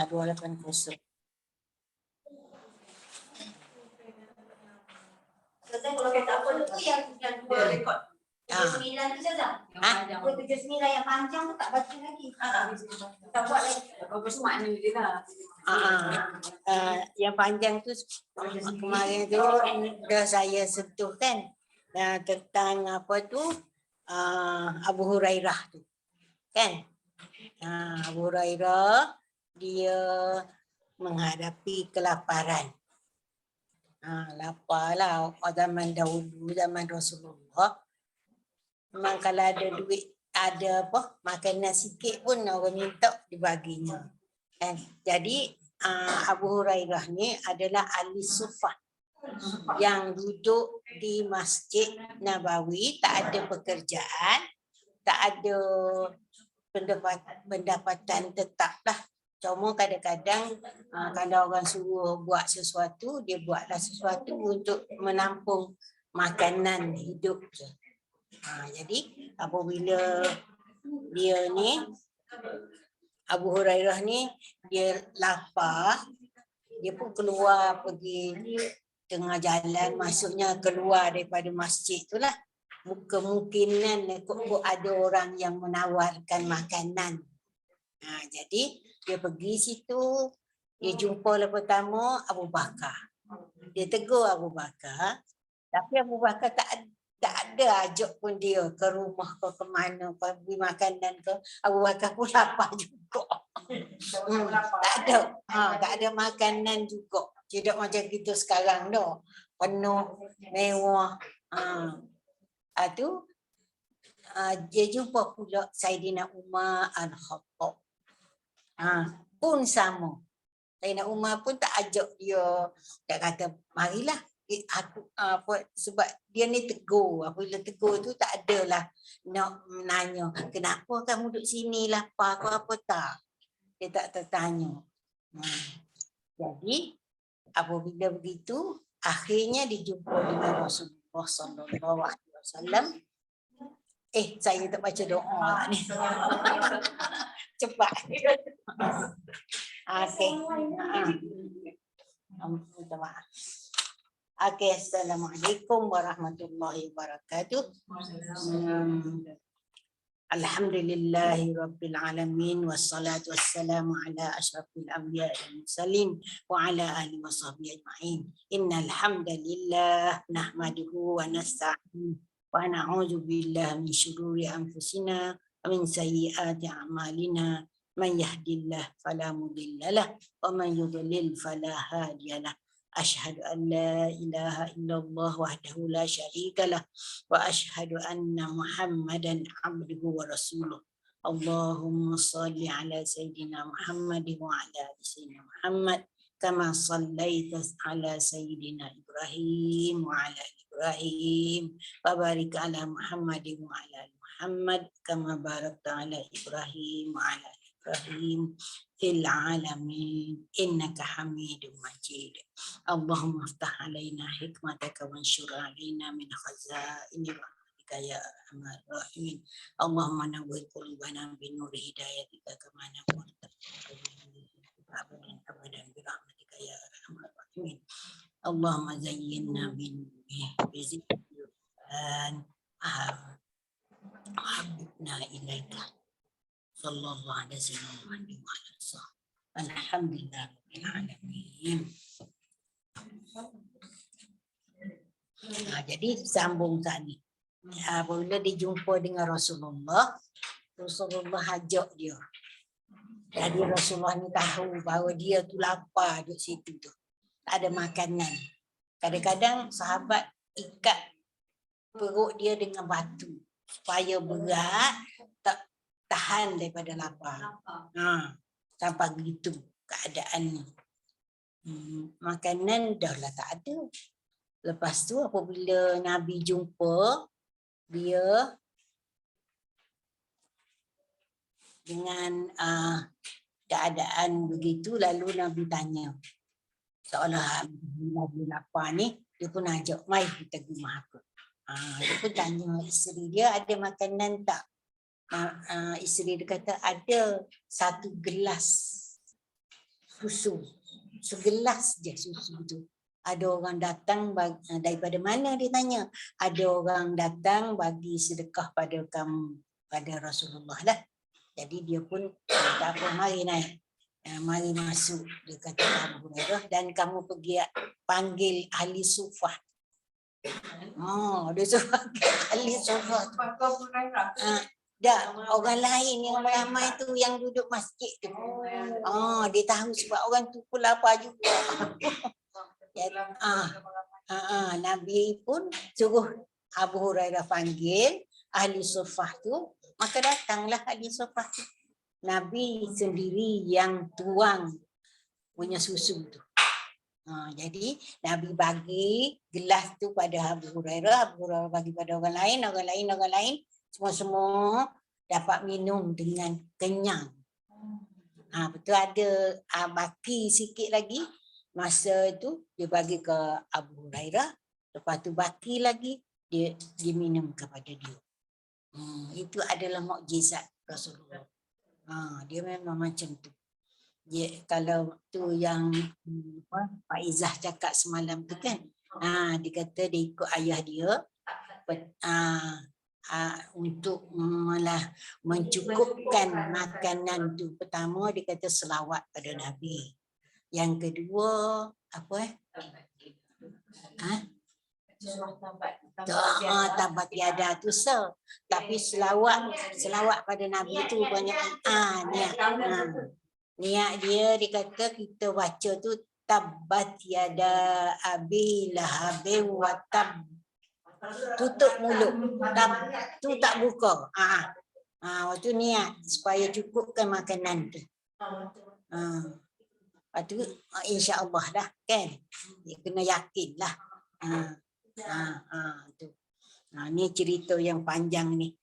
280. Kalau kita apa tu yang dua rekod. 79 tu saja. 79 yang panjang tu tak baca lagi. Tak buat lagi. Kau semua makna dia lah. Yang panjang tu kemarin tu dah saya sentuh kan. Tentang apa tu Abu Hurairah tu. Kan? Abu Hurairah dia menghadapi kelaparan. Laparlah zaman dahulu, zaman Rasulullah. Memang kalau ada duit, ada apa, makanan sikit pun orang minta dibaginya. Kan? Jadi Abu Hurairah ni adalah ahli sufah yang duduk di Masjid Nabawi, tak ada pekerjaan, tak ada pendapatan tetap lah. Cuma kadang-kadang kalau orang suruh buat sesuatu, dia buatlah sesuatu untuk menampung makanan hidup je. Jadi apabila dia ni, Abu Hurairah ni, dia lapar, dia pun keluar pergi tengah jalan, maksudnya keluar daripada masjid tu lah. Kemungkinan ada orang yang menawarkan makanan. Jadi dia pergi situ, dia jumpa pertama Abu Bakar. Dia tegur Abu Bakar, tapi Abu Bakar tak ada ajak pun dia ke rumah ke mana, bagi makanan ke. Abu Bakar pun lapar juga. Tak ada makanan juga. Tidak macam kita sekarang dah. Penuh, mewah. Dia jumpa pula Saidina Umar Al-Khattab. Pun sama. Saidina Umar pun tak ajak dia. Tak kata, marilah. Sebab dia ni tegur. Apabila tegur tu tak adalah nak menanya, kenapa kamu duduk sini, lapar ke apa tak? Dia tak tertanya. Jadi, apabila begitu, akhirnya dijumpa dengan Rasulullah SAW. Saya tak baca doa ni. Cepat. Okey. Minta maaf. Okey, assalamualaikum warahmatullahi wabarakatuh. Alhamdulillahi rabbil alamin wassalatu wassalamu ala asyrafil anbiya wal mursalin wa ala alihi washabbihi ajma'in. Innal hamdalillah nahmaduhu wa nasta'inu wa na'udzu billahi min syururi anfusina wa min sayyiati a'malina. Man yahdihillahu fala mudilla lahu wa man yudlil fala hadiya lahu. Asyhadu an la ilaha illallah wahdahu la syarika lah wa asyhadu anna Muhammadan abduhu wa rasuluh. Allahumma salli ala sayyidina Muhammad wa ala ali sayyidina Muhammad kama sallaita ala sayyidina Ibrahim wa ala ali Ibrahim wa barik ala Muhammad wa ala ali Muhammad kama barakta ala Ibrahim wa ala ali Ibrahim fil alamin innaka Hamidum Majid. Allahumma aftah alaina hikmataka wa anshur alaina min khazaini rahmatika ya arhamar rahimin. Allahumma nawwir qulubana bi nuri hidayatika kama nawwarta abadan bi rahmatika ya arhamar rahimin. Allahumma zayyinna bin bizikran habibna ilaika sallallahu alaihi wasallam. Alhamdulillah rabbil alamin. Jadi sambung tadi. Apabila dijumpa dengan Rasulullah ajak dia. Jadi Rasulullah ni tahu bahawa dia tu lapar duduk situ tu. Tak ada makanan. Kadang-kadang sahabat ikat perut dia dengan batu supaya berat, tak tahan daripada lapar. Sampai begitu keadaannya. Makanan dah lah tak ada. Lepas tu apabila Nabi jumpa dia dengan keadaan begitu, lalu Nabi tanya, seolah Nabi lapar ni, dia pun ajak, mai kita pergi rumah aku. Dia pun tanya isteri dia, ada makanan tak? Isteri dia kata ada 1 gelas susu. Segelas je susu tu. Ada orang datang daripada mana dia tanya. Ada orang datang bagi sedekah pada kamu, pada Rasulullah lah. Jadi dia pun tak apa, mari naik. Mari masuk, dia kata Abu Hurairah, dan kamu pergi panggil ahli sufah. Oh, dia suruh panggil ahli sufah. Dah, orang lain yang ramai tu yang duduk masjid tu. Oh, dia tahu sebab orang tu pun lapar juga. Nabi pun suruh Abu Hurairah panggil ahli sufah tu, maka datanglah ahli sufah tu. Nabi sendiri yang tuang punya susu tu. Jadi Nabi bagi gelas tu pada Abu Hurairah, Abu Hurairah bagi pada orang lain, semua dapat minum dengan kenyang. Betul ada baki sikit lagi, masa tu dia bagi ke Abu Hurairah, lepas tu baki lagi dia minum kepada dia. Itu adalah mukjizat Rasulullah. Dia memang macam tu. Kalau tu yang Pak Izzah cakap semalam tu kan, dia kata dia ikut ayah dia untuk mencukupkan makanan tu. Pertama dia kata selawat pada Nabi. Yang kedua apa tabat tiada tu tapi selawat pada Nabi tu banyak niat dia dikata kita baca tu tabat tiada abi lahabin wa tab, tutup mulut tu tak buka. Waktu niat supaya cukupkan makanan tu. Lepas tu insya-Allah dah kan. Dia kena yakinlah. Tu. Ni cerita yang panjang ni.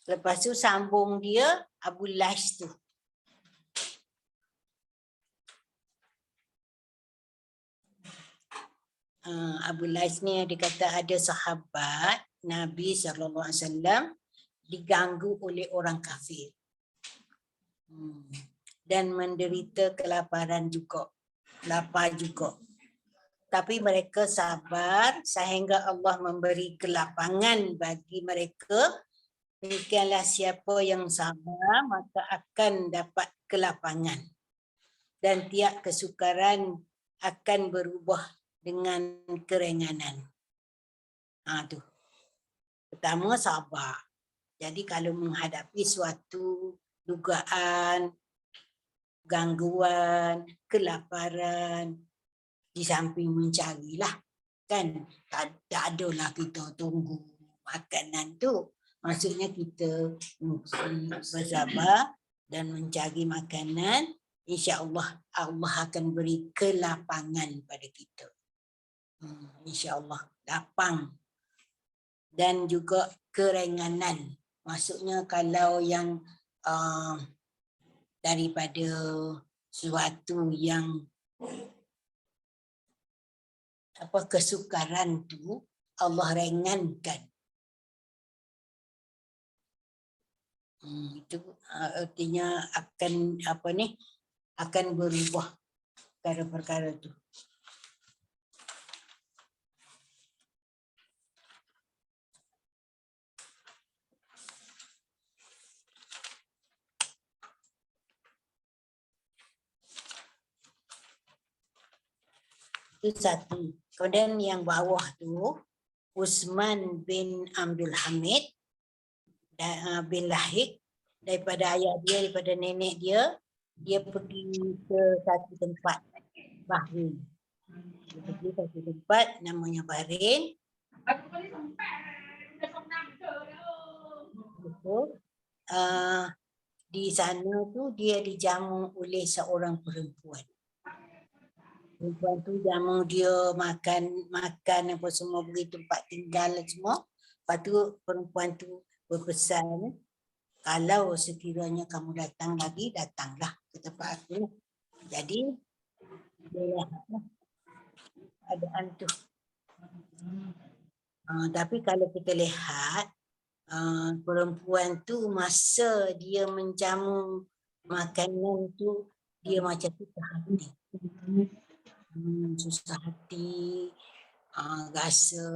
Lepas tu sambung dia Abu Lais tu. Abu Lais ni dia kata ada sahabat Nabi SAW diganggu oleh orang kafir. Dan menderita kelaparan juga. Lapar juga. Tapi mereka sabar sehingga Allah memberi kelapangan bagi mereka. Demikianlah siapa yang sabar maka akan dapat kelapangan. Dan tiap kesukaran akan berubah dengan keringanan. Tu. Pertama sabar. Jadi kalau menghadapi suatu dugaan, gangguan, kelaparan, di samping mencarilah, kan tak adalah kita tunggu makanan tu. Maksudnya kita bersabar dan mencari makanan, insya-Allah Allah akan beri kelapangan pada kita. Insya-Allah lapang dan juga keringanan. Maksudnya kalau yang daripada suatu yang kesukaran tu Allah ringankan. Itu artinya akan berubah perkara-perkara tu. Itu satu. Kemudian yang bawah tu Utsman bin Abdul Hamid bin Lahik, daripada ayah dia, daripada nenek dia, dia pergi ke satu tempat Bahrain. Dia pergi ke satu tempat namanya Bahrain. Di sana tu dia dijamu oleh seorang perempuan. Perempuan tu jamu dia makan apa semua, beri tempat tinggal semua. Lepas tu perempuan tu berpesan, kalau sekiranya kamu datang lagi, datanglah ke tempat aku. Jadi dia lihatlah keadaan tu. Tapi kalau kita lihat perempuan tu masa dia menjamu makanan tu dia macam susah hati. Susah hati, rasa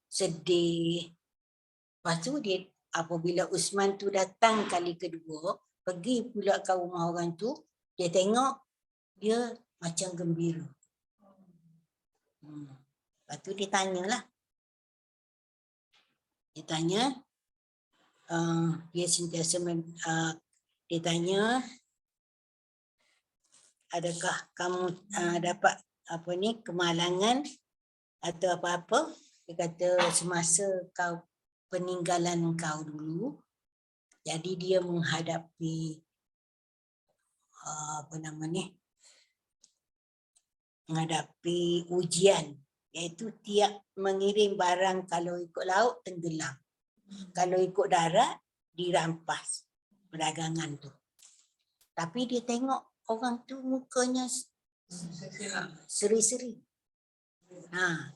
sedih. Lepas tu dia apabila Usman tu datang kali kedua, pergi pula ke rumah orang tu, dia tengok dia macam gembira. Lepas tu dia tanyalah. Dia tanya, dia sentiasa dia tanya, adakah kamu dapat kemalangan atau apa-apa? Dia kata semasa peninggalan kau dulu, jadi dia menghadapi menghadapi ujian, iaitu tiap mengirim barang kalau ikut laut tenggelam, kalau ikut darat dirampas perdagangan tu. Tapi dia tengok orang tu mukanya seri-seri.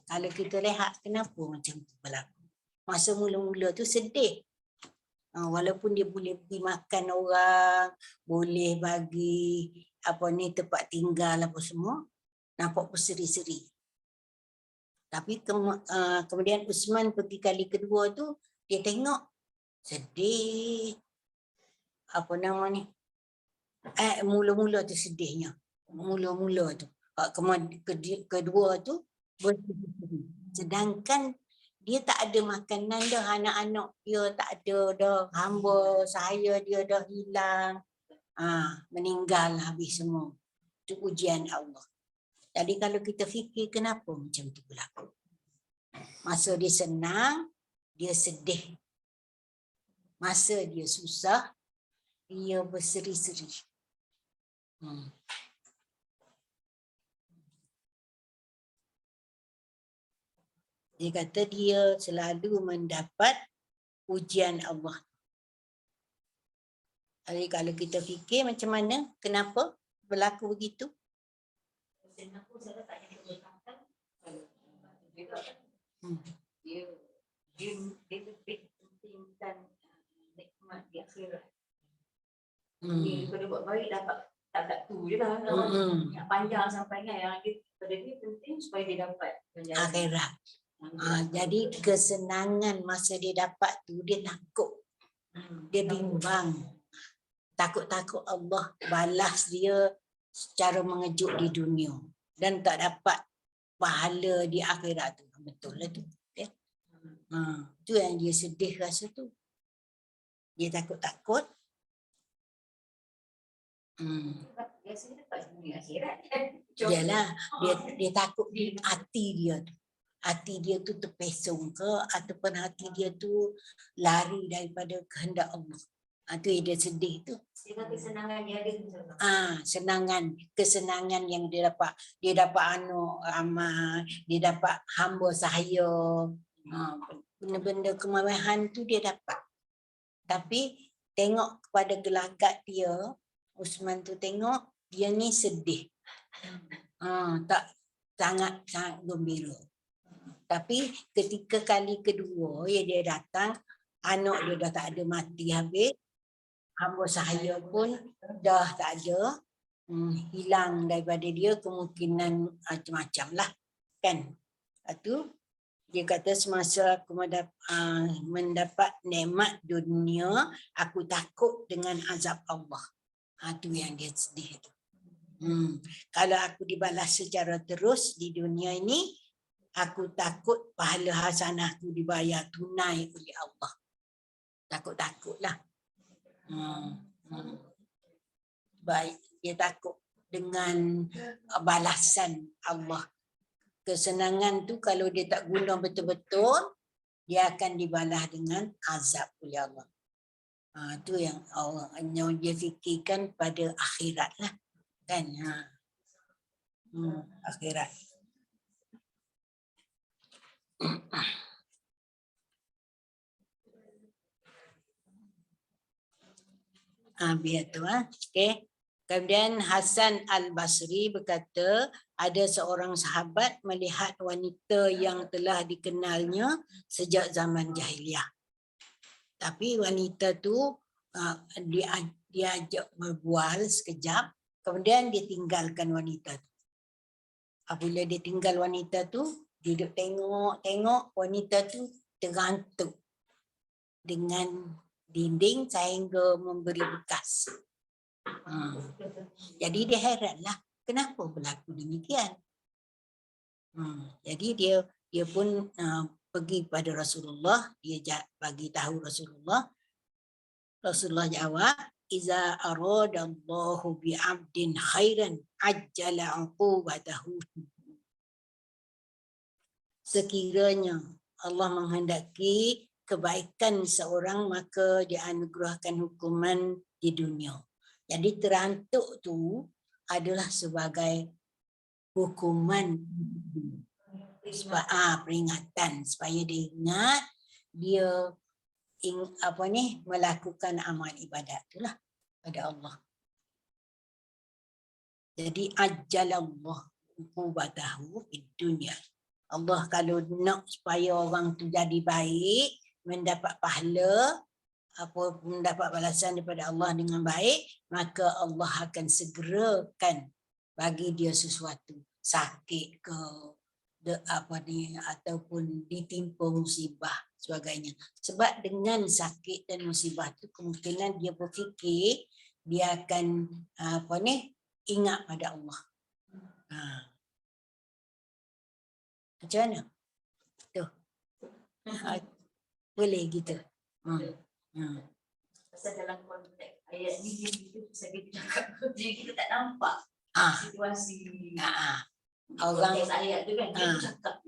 Kalau kita lihat kenapa macam tu berlaku. Masa mula-mula tu sedih. Walaupun dia boleh pergi makan orang, boleh bagi tempat tinggal apa semua, nampak berseri-seri. Tapi kemudian Usman pergi kali kedua tu, dia tengok sedih. Mula-mula tu sedihnya. Mula-mula tu. Kedua tu berseri-seri. Sedangkan dia tak ada makanan dah, anak-anak dia tak ada dah, hamba saya dia dah hilang, meninggal habis semua. Itu ujian Allah. Jadi kalau kita fikir kenapa macam tu berlaku. Masa dia senang, dia sedih. Masa dia susah, dia berseri-seri. Dia kata dia selalu mendapat ujian Allah. Jadi kalau kita fikir macam mana, kenapa berlaku begitu? Dia lebih pentingkan nikmat di akhirat. Dia kalau buat baik dapat tu je lah. Yang panjang sampai yang pada dia penting supaya dia dapat akhirat. Jadi kesenangan masa dia dapat tu, dia takut. Dia bimbang. Takut-takut Allah balas dia secara mengejut di dunia. Dan tak dapat pahala di akhirat tu. Betul lah tu. Tu yang dia sedih rasa tu. Dia takut-takut. Biasanya dapat dunia akhirat. Yalah, dia takut di hati dia tu. Hati dia tu terpesong ke ataupun hati dia tu lari daripada kehendak Allah. Itu yang dia sedih tu. Kesenangan dia ada. Kesenangan yang dia dapat. Dia dapat amal, dia dapat hamba saya. Benda-benda kemewahan tu dia dapat. Tapi tengok kepada gelagat dia, Usman tu tengok dia ni sedih. Tak sangat gembira. Tapi ketika kali kedua dia datang, anak dia dah tak ada, mati habis. Hamba sahaya pun dah tak ada. Hilang daripada dia, kemungkinan macam-macam lah. Kan? Itu dia kata semasa aku mendapat nikmat dunia, aku takut dengan azab Allah. Itu yang dia sedih tu. Kalau aku dibalas secara terus di dunia ini, aku takut pahala hasanahku dibayar tunai oleh Allah. Takut-takutlah. Baik, dia takut dengan balasan Allah. Kesenangan tu kalau dia tak guna betul-betul, dia akan dibalas dengan azab oleh Allah. Itu yang dia fikirkan pada akhirat lah. Kan? Akhirat. Biar tu. Okay. Kemudian Hasan Al-Basri berkata, ada seorang sahabat melihat wanita yang telah dikenalnya sejak zaman jahiliah. Tapi wanita tu diajak berbual sekejap, kemudian dia tinggalkan wanita tu. Apabila dia tinggal wanita tu, duduk tengok wanita tu tergantung dengan dinding sehingga memberi bekas. Jadi dia heranlah, kenapa berlaku demikian? Jadi dia pun pergi pada Rasulullah, dia bagi tahu Rasulullah. Rasulullah jawab, "Iza aradallahu bi'abdin khairan ajjala 'uqubatahu." Sekiranya Allah menghendaki kebaikan seorang, maka dianugerahkan hukuman di dunia. Jadi terantuk tu adalah sebagai hukuman, peringatan supaya dia ingat dia melakukan amal ibadat itulah pada Allah. Jadi ajjalallah uqubatahu fid dunya. Allah kalau nak supaya orang tu jadi baik, mendapat pahala, mendapat balasan daripada Allah dengan baik, maka Allah akan segerakan bagi dia sesuatu, sakit ke ataupun ditimpa musibah sebagainya. Sebab dengan sakit dan musibah tu kemungkinan dia berfikir dia akan ingat pada Allah. Macam mana? Tu. Boleh gitu. Pasal dalam konteks ayat ni pasal kita cakap kita tak nampak situasi. Orang ayat tu kan dia cakap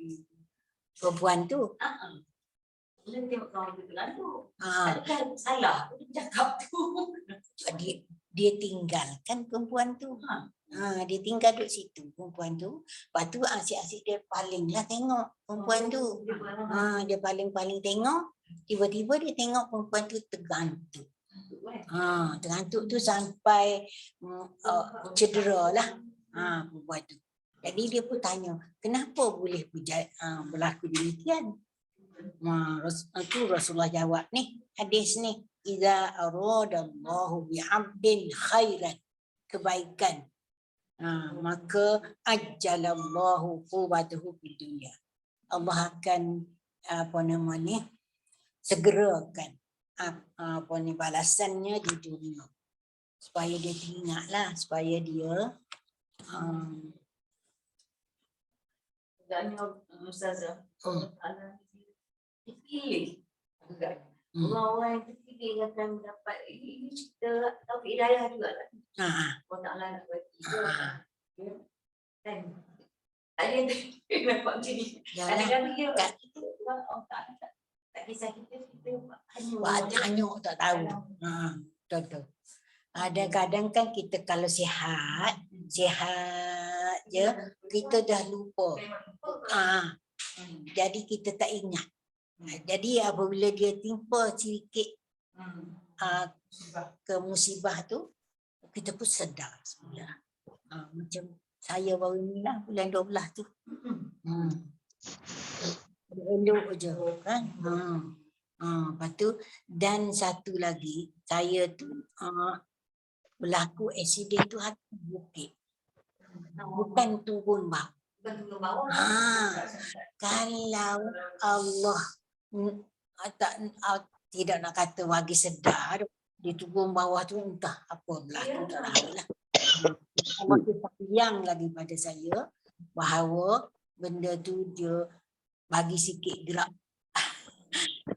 perempuan tu. Dia tengok kawan tu terlalu. Adakah salah dia cakap tu? Dia tinggalkan perempuan tu. Dia tinggal duduk situ perempuan tu. Lepas tu asyik-asyik dia palinglah tengok perempuan tu. Dia paling tengok. Tiba-tiba dia tengok perempuan tu tergantuk. Tergantuk tu sampai cedera lah perempuan tu. Jadi dia pun tanya, kenapa boleh berlaku demikian? Rasulullah jawab ni, hadis ni, "Iza aradallahu bi'abdin khairan," kebaikan, maka ajjalallahu qubatahu fid dunya. Allah akan segerakan balasannya di dunia. Supaya dia teringatlah, supaya dia Ustazah, terpilih orang-orang yang terpilih akan mendapat ini cerita taufik hidayah juga lah. Allah Ta'ala nak bagi kan ada yang nampak macam ni. Kadang-kadang dia Allah Ta'ala tak kisah kita hanya tak tahu. Betul. Kadang-kadang kan kita kalau sihat je, kita dah lupa. Jadi kita tak ingat. Jadi apabila dia timpa sedikit ke musibah tu, kita pun sedar semula. Macam saya baru ni lah bulan 12 tu. Elok je kan. Lepas tu, dan satu lagi, saya tu berlaku aksiden tu hati bukit. Bukan turun bawah. Kalau Allah tidak nak kata bagi sedar, di turun bawah tu entah apa berlaku, tak tahu lah. Allah tu sayang lagi pada saya bahawa benda tu dia bagi sikit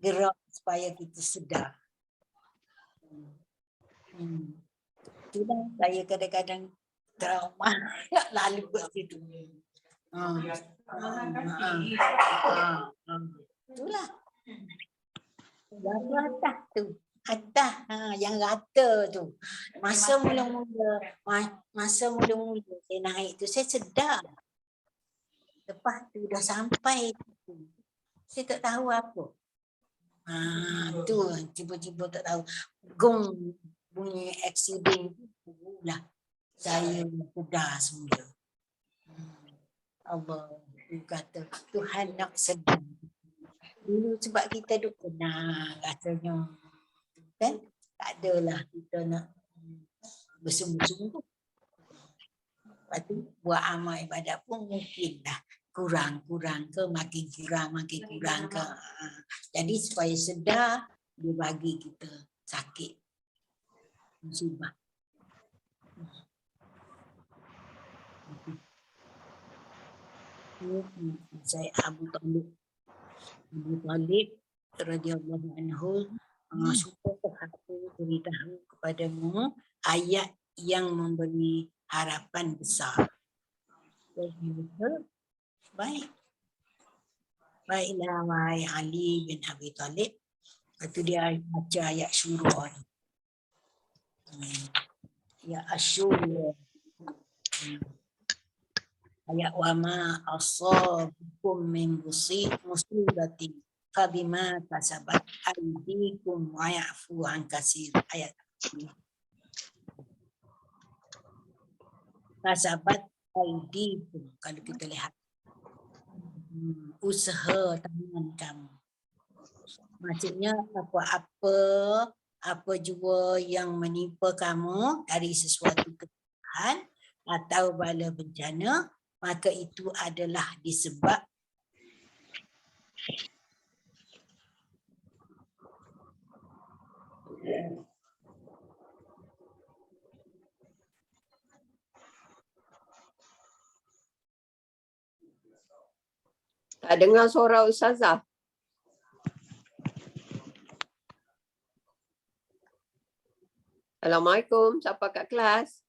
gerak supaya kita sedar. Itulah saya kadang-kadang trauma nak lalu ke situ. Itulah. Yang atas tu. Yang rata tu. Masa mula-mula saya naik tu, saya sedar. Lepas tu dah sampai tu. Saya tak tahu apa. Tu tiba-tiba tak tahu. Gong bunyi aksiden tu lah. Saya sedar semula. Allah kata Tuhan nak sedar. Dulu sebab kita duk kenal rasanya. kan? Tak adalah kita nak bersungguh-sungguh. Lepas tu buat amal ibadat pun mungkinlah kurang ke, makin kurang ke. Jadi supaya sedar, dia bagi kita sakit musibah. Saya Abu Talib radhiyallahu anhu suka aku beritahu kepadamu ayat yang memberi harapan besar. Baiklah wahai Ali bin Abi Talib. Lepas tu dia baca ayat syura. Ya asyura. Ayat wama asabukum min musibatin fabima kasabat aydikum wa ya'fu an katsir. Ayat kasabat aydikum, kalau kita lihat usaha tangan kamu. Maksudnya apa jua yang menimpa kamu dari sesuatu kesalahan atau bala bencana, maka itu adalah disebab tak dengar suara Ustazah. Assalamualaikum, siapa kat kelas?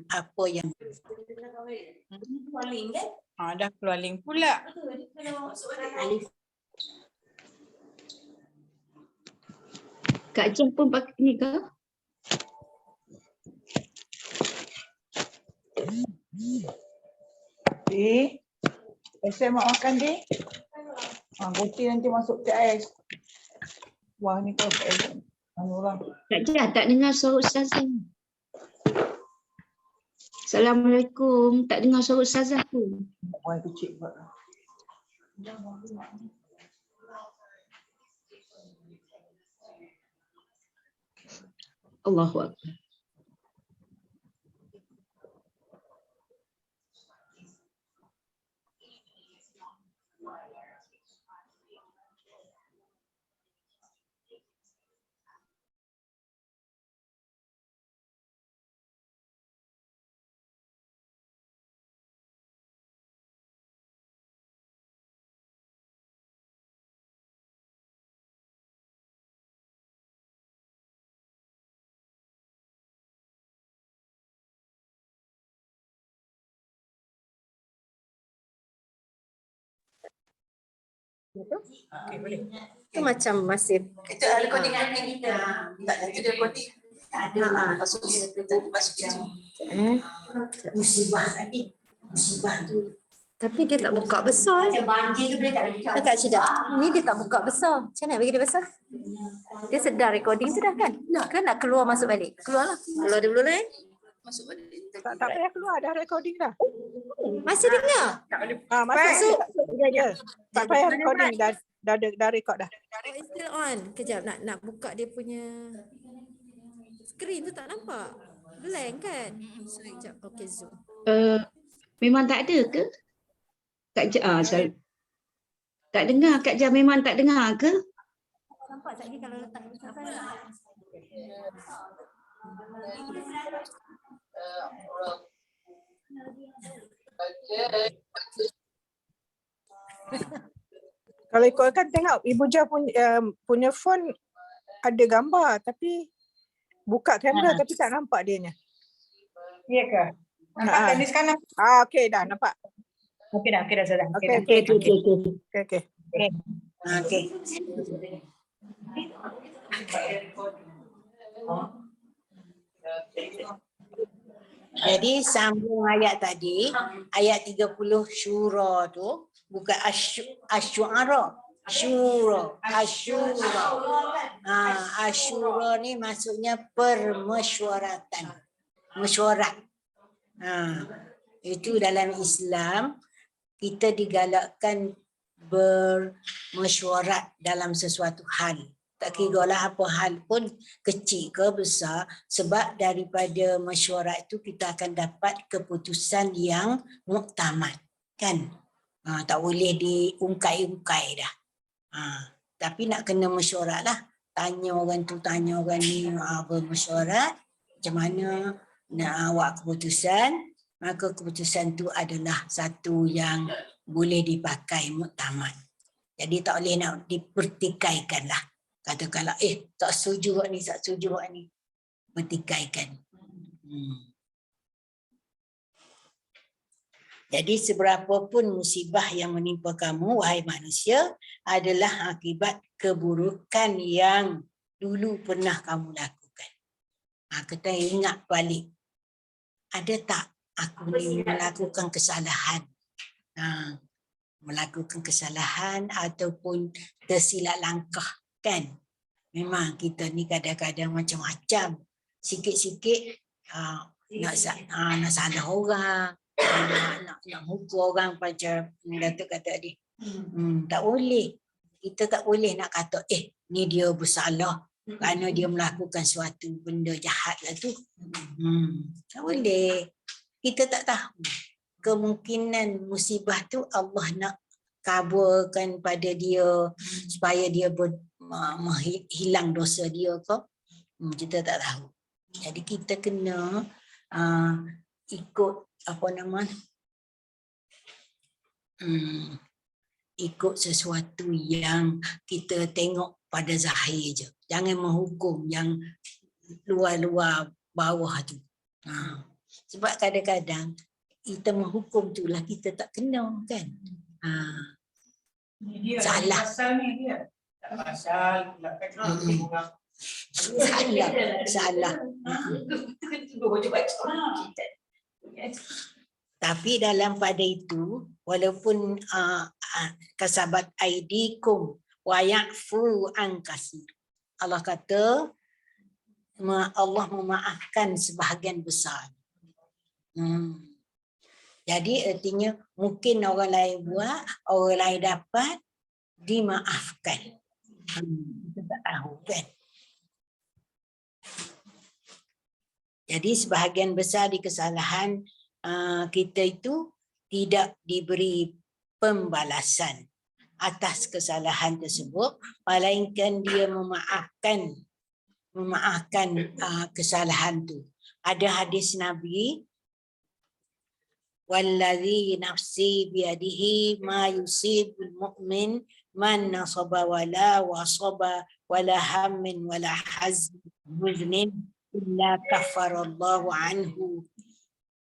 apa yang Dah keluar link pula. Kak Jah pun pakai ni ke? Saya mak makan di. Roti nanti masuk TS. Wah ni kau TS. Orang. Kak Jah tak dengar suara Ustazah. Assalamualaikum. Tak dengar suara Ustazah pun. Orang kecil buat. Allahu Akbar. Okey, boleh. Itu macam masih itu recording kita. Tak nanti dia recording. Tak ada masuk musibah tadi. Musibah tu. tapi dia tak buka besar. Macam banjir tu boleh tak ada. Dekat Syeda. Ni dia tak buka besar. Macam mana bagi dia besar? Dia sedar recording tu dah kan? Kan nak keluar masuk balik. Keluarlah. Keluar dulu lah. Masuk balik. Tak payah keluar, dah recording dah. Masih dengar? Masuk. Ya. Tak payah recording, dah record dah. Oh, it's still on. Kejap nak buka dia punya skrin tu tak nampak. Blank kan? Sekejap. Okay, zoom. Memang tak ada ke? Kak Jah, tak dengar. Kak Jah memang tak dengar ke? Nampak tak ni kalau letak besar sangat? Kalau ikutkan tengok Ibu Jah punya phone ada gambar tapi buka kamera tapi tak nampak dianya. Ya ke? Nampak tak ni sekarang? Okey dah nampak. Okey dah sudah. Okey. Okey. Jadi sambung ayat tadi, ayat 30 syura tu bukan asyuara. Asyura ni maksudnya permesyuaratan. Mesyuarat. Itu dalam Islam kita digalakkan bermesyuarat dalam sesuatu hal. Tak kira lah apa hal pun, kecil ke besar, sebab daripada mesyuarat itu kita akan dapat keputusan yang muktamad, kan? Tak boleh diungkai-ungkai dah. Tapi nak kena mesyuarat lah. Tanya orang tu, tanya orang ni, bermesyuarat macam mana nak awak keputusan, maka keputusan tu adalah satu yang boleh dipakai muktamad. Jadi tak boleh nak dipertikaikan lah. Katakanlah, tak setuju awak ni, tak setuju awak ni. Pertikaikan. Jadi seberapa pun musibah yang menimpa kamu, wahai manusia, adalah akibat keburukan yang dulu pernah kamu lakukan. Kita ingat balik. Ada tak aku ni melakukan kesalahan? Melakukan kesalahan ataupun tersilap langkah, kan? Memang kita ni kadang-kadang macam-macam. Sikit-sikit nak salah orang, nak hukum orang macam Datuk kata tadi. Tak boleh. Kita tak boleh nak kata, ni dia bersalah kerana dia melakukan suatu benda jahat lah tu. Tak boleh. Kita tak tahu. Kemungkinan musibah tu Allah nak kaburkan pada dia supaya dia hilang dosa dia ke. Kita tak tahu. Jadi kita kena ikut ikut sesuatu yang kita tengok pada zahir je. Jangan menghukum yang luar-luar bawah tu. Sebab kadang-kadang kita menghukum tu lah kita tak kena, kan? Dia salah. Pasal ni dia. Tak pasal. Salah. Tapi dalam pada itu, walaupun kasabat aidikum wa ya'fu an kasir. Allah kata, Allah memaafkan sebahagian besar. Jadi artinya mungkin orang lain buat, orang lain dapat, dimaafkan. Kita tak tahu, kan? Jadi sebahagian besar di kesalahan kita itu tidak diberi pembalasan atas kesalahan tersebut, melainkan dia memaafkan kesalahan tu. Ada hadis Nabi, wallazi nafsi biyadihi ma yusibul mu'min man nasaba wala wasaba wala hammin wala haznin illa kafarallahu anhu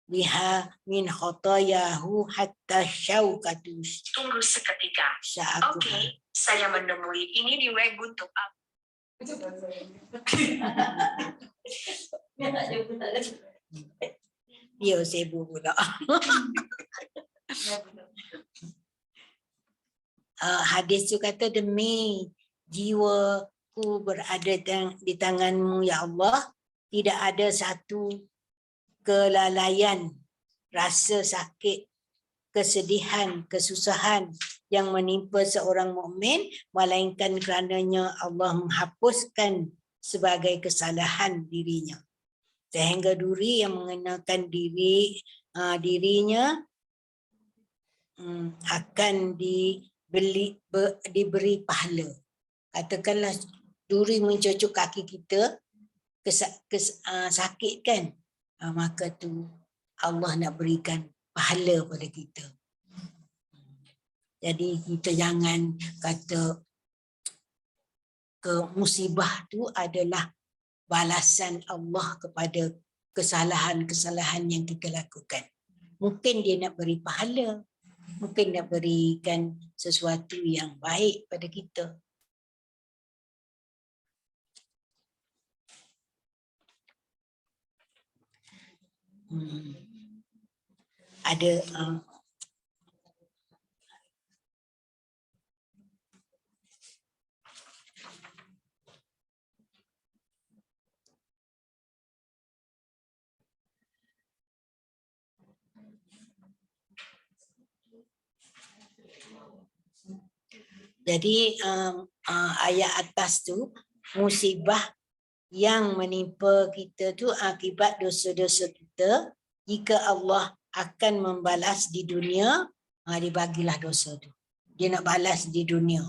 biha min khotayahu hatta syaukatu. Tunggu seketika. Oke, saya menemui ini di web untuk apa? Dia sibuk pula. Hadis tu kata, demi jiwaku berada di tanganmu ya Allah, tidak ada satu kelalaian, rasa sakit, kesedihan, kesusahan yang menimpa seorang mukmin, melainkan kerananya Allah menghapuskan sebagai kesalahan dirinya. Sehingga duri yang mengenakan dirinya akan diberi pahala. Katakanlah duri mencocok kaki kita, sakit, kan? Maka tu Allah nak berikan pahala pada kita. Jadi kita jangan kata musibah tu adalah balasan Allah kepada kesalahan-kesalahan yang kita lakukan. Mungkin dia nak beri pahala, mungkin nak berikan sesuatu yang baik pada kita. Ada Jadi ayat atas tu musibah yang menimpa kita tu akibat dosa-dosa kita. Jika Allah akan membalas di dunia, dia bagilah dosa tu. Dia nak balas di dunia.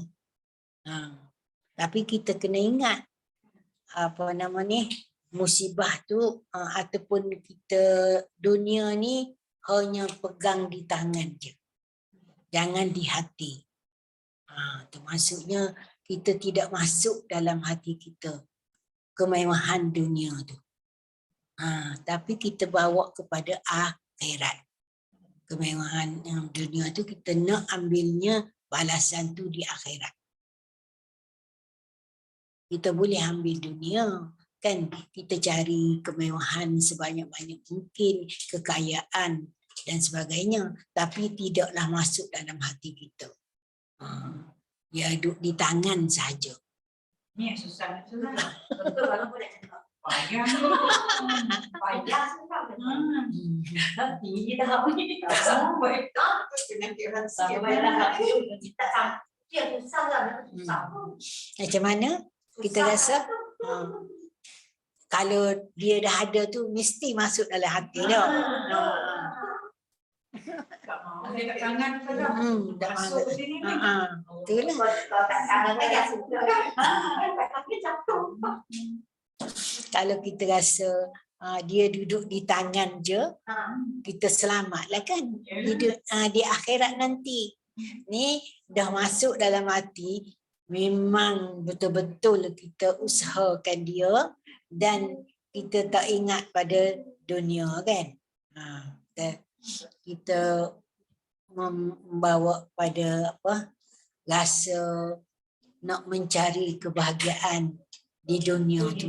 Tapi kita kena ingat musibah tu ataupun kita dunia ni hanya pegang di tangan je. Jangan di hati. Itu maksudnya kita tidak masuk dalam hati kita kemewahan dunia tu. Tapi kita bawa kepada akhirat. Kemewahan dunia tu kita nak ambilnya balasan tu di akhirat. Kita boleh ambil dunia, kan kita cari kemewahan sebanyak-banyak mungkin, kekayaan dan sebagainya, tapi tidaklah masuk dalam hati kita. Dia duduk di tangan saja. Ni yang susah. Betul kalau boleh cakap. Payah. Payah susah. Tinggi dah ni. Tak sampai. Nanti orang Sampai lah. Tak sampai. Dia susah lah. Susah. Macam mana kita rasa? Kalau dia dah ada tu mesti masuk dalam hati dah. tak mau. Dia kat tangan tu dah. Tak Masuk ke sini ni. Itulah. Kalau tak tangan kan yang suka kan. Tapi jatuh. Kalau kita rasa dia duduk di tangan je, kita selamatlah kan. Di akhirat nanti. Ni dah masuk dalam hati, memang betul-betul kita usahakan dia dan kita tak ingat pada dunia kan. Kita membawa pada rasa nak mencari kebahagiaan di dunia tu.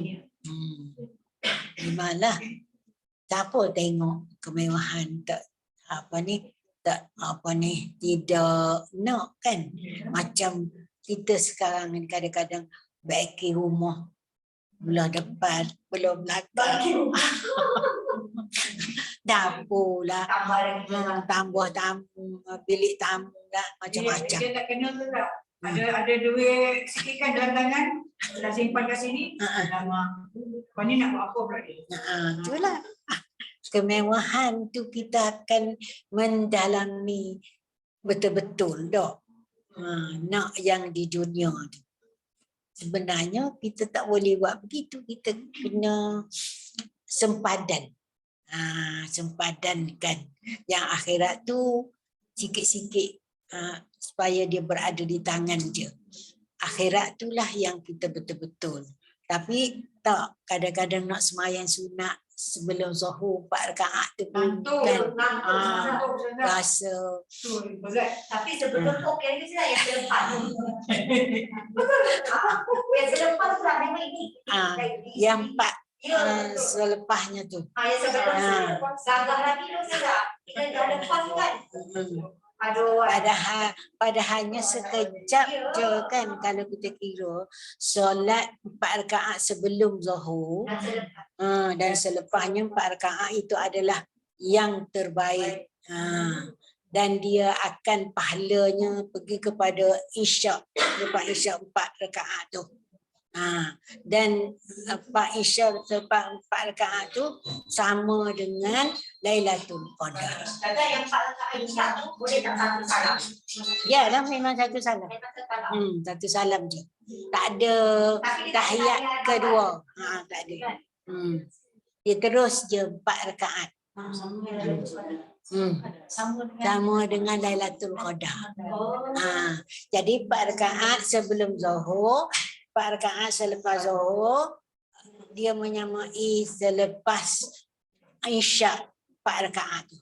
Gimana? Siapa tengok kemewahan tidak nak kan? Macam kita sekarang ni kadang-kadang baki rumah belah depan, belum belakang. Dapur lah, tambah tamu, bilik tamu lah, macam-macam. Dia tak kena tu tak. Ada duit sikit kan dalam tangan, dah simpan kat sini. Lama. Kau ni nak buat apa pula dia? Itulah. Kemewahan tu kita akan mendalami betul-betul dok. Nak yang di dunia tu. Sebenarnya kita tak boleh buat begitu. Kita kena sempadan. Sempadankan yang akhirat tu sikit-sikit supaya dia berada di tangan je. Akhirat itulah yang kita betul-betul. Tapi tak, kadang-kadang nak sembahyang sunat sebelum zuhur 4 rakaat tu pun kan rasa tapi sebelum tu okey ni saya yang selepas. Yang selepas tu lah memang ini. yang 4 selepasnya tu. Yang sebelum gagah lagi tu sudah. Kita dah lepas kan. Padahalnya sekejap je kan kalau kita kira solat 4 rakaat sebelum zuhur dan selepasnya 4 rakaat itu adalah yang terbaik. Dan dia akan pahalanya pergi kepada isyak, lepas isyak 4 rakaat tu. Dan isyak selepas 4 rakaat tu sama dengan Lailatul Qadar. Kata yang 4 rakaat isyak tu boleh tak satu salam? Ya lah, memang satu salam. Satu salam je. Tak ada tahiyat kedua. Tak ada. Dia terus je 4 rakaat. Sama dengan Lailatul Qadar. Jadi 4 rakaat sebelum zuhur, 4 rakaat selepas zuhur, dia menyamai selepas isyak 4 rakaat tu.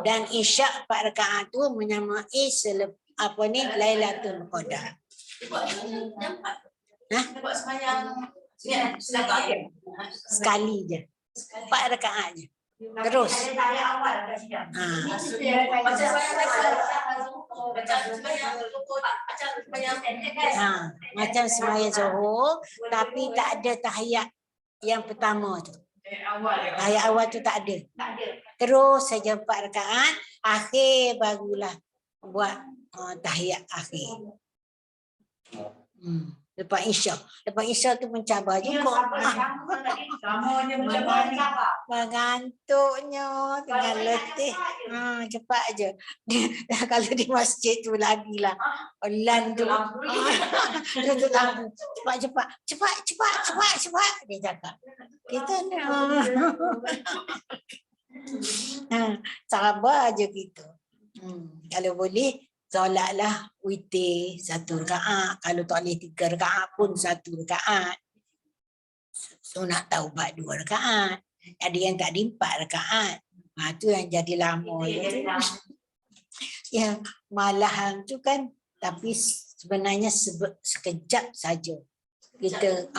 Dan isyak 4 rakaat tu menyamai Lailatul Qadar. Buat sembahyang sekali je. 4 rakaat je. Terus. Macam sembahyang zuhur tapi tak ada tahiyat yang pertama tu. Tahiyat awal tu tak ada. Terus saja 4 rakaat, akhir barulah buat tahiyat akhir. Lepas Isyak tu mencabar Dia juga. sama je mencabar. Mengantuknya dengan letih. Cepat aja. Kalau di masjid tu lagilah. Lan tu. Tutup lampu. Cepat. Dia cakap. Kita ni. Sabar aja kita. Kalau boleh, solatlah witir 1 rakaat. Kalau tak boleh 3 rakaat pun 1 rakaat. Sunat taubat 2 rakaat. Ada yang tak ada 4 rakaat. Tu yang jadi lama. Ya, malahan tu kan, tapi sebenarnya sekejap saja. Kita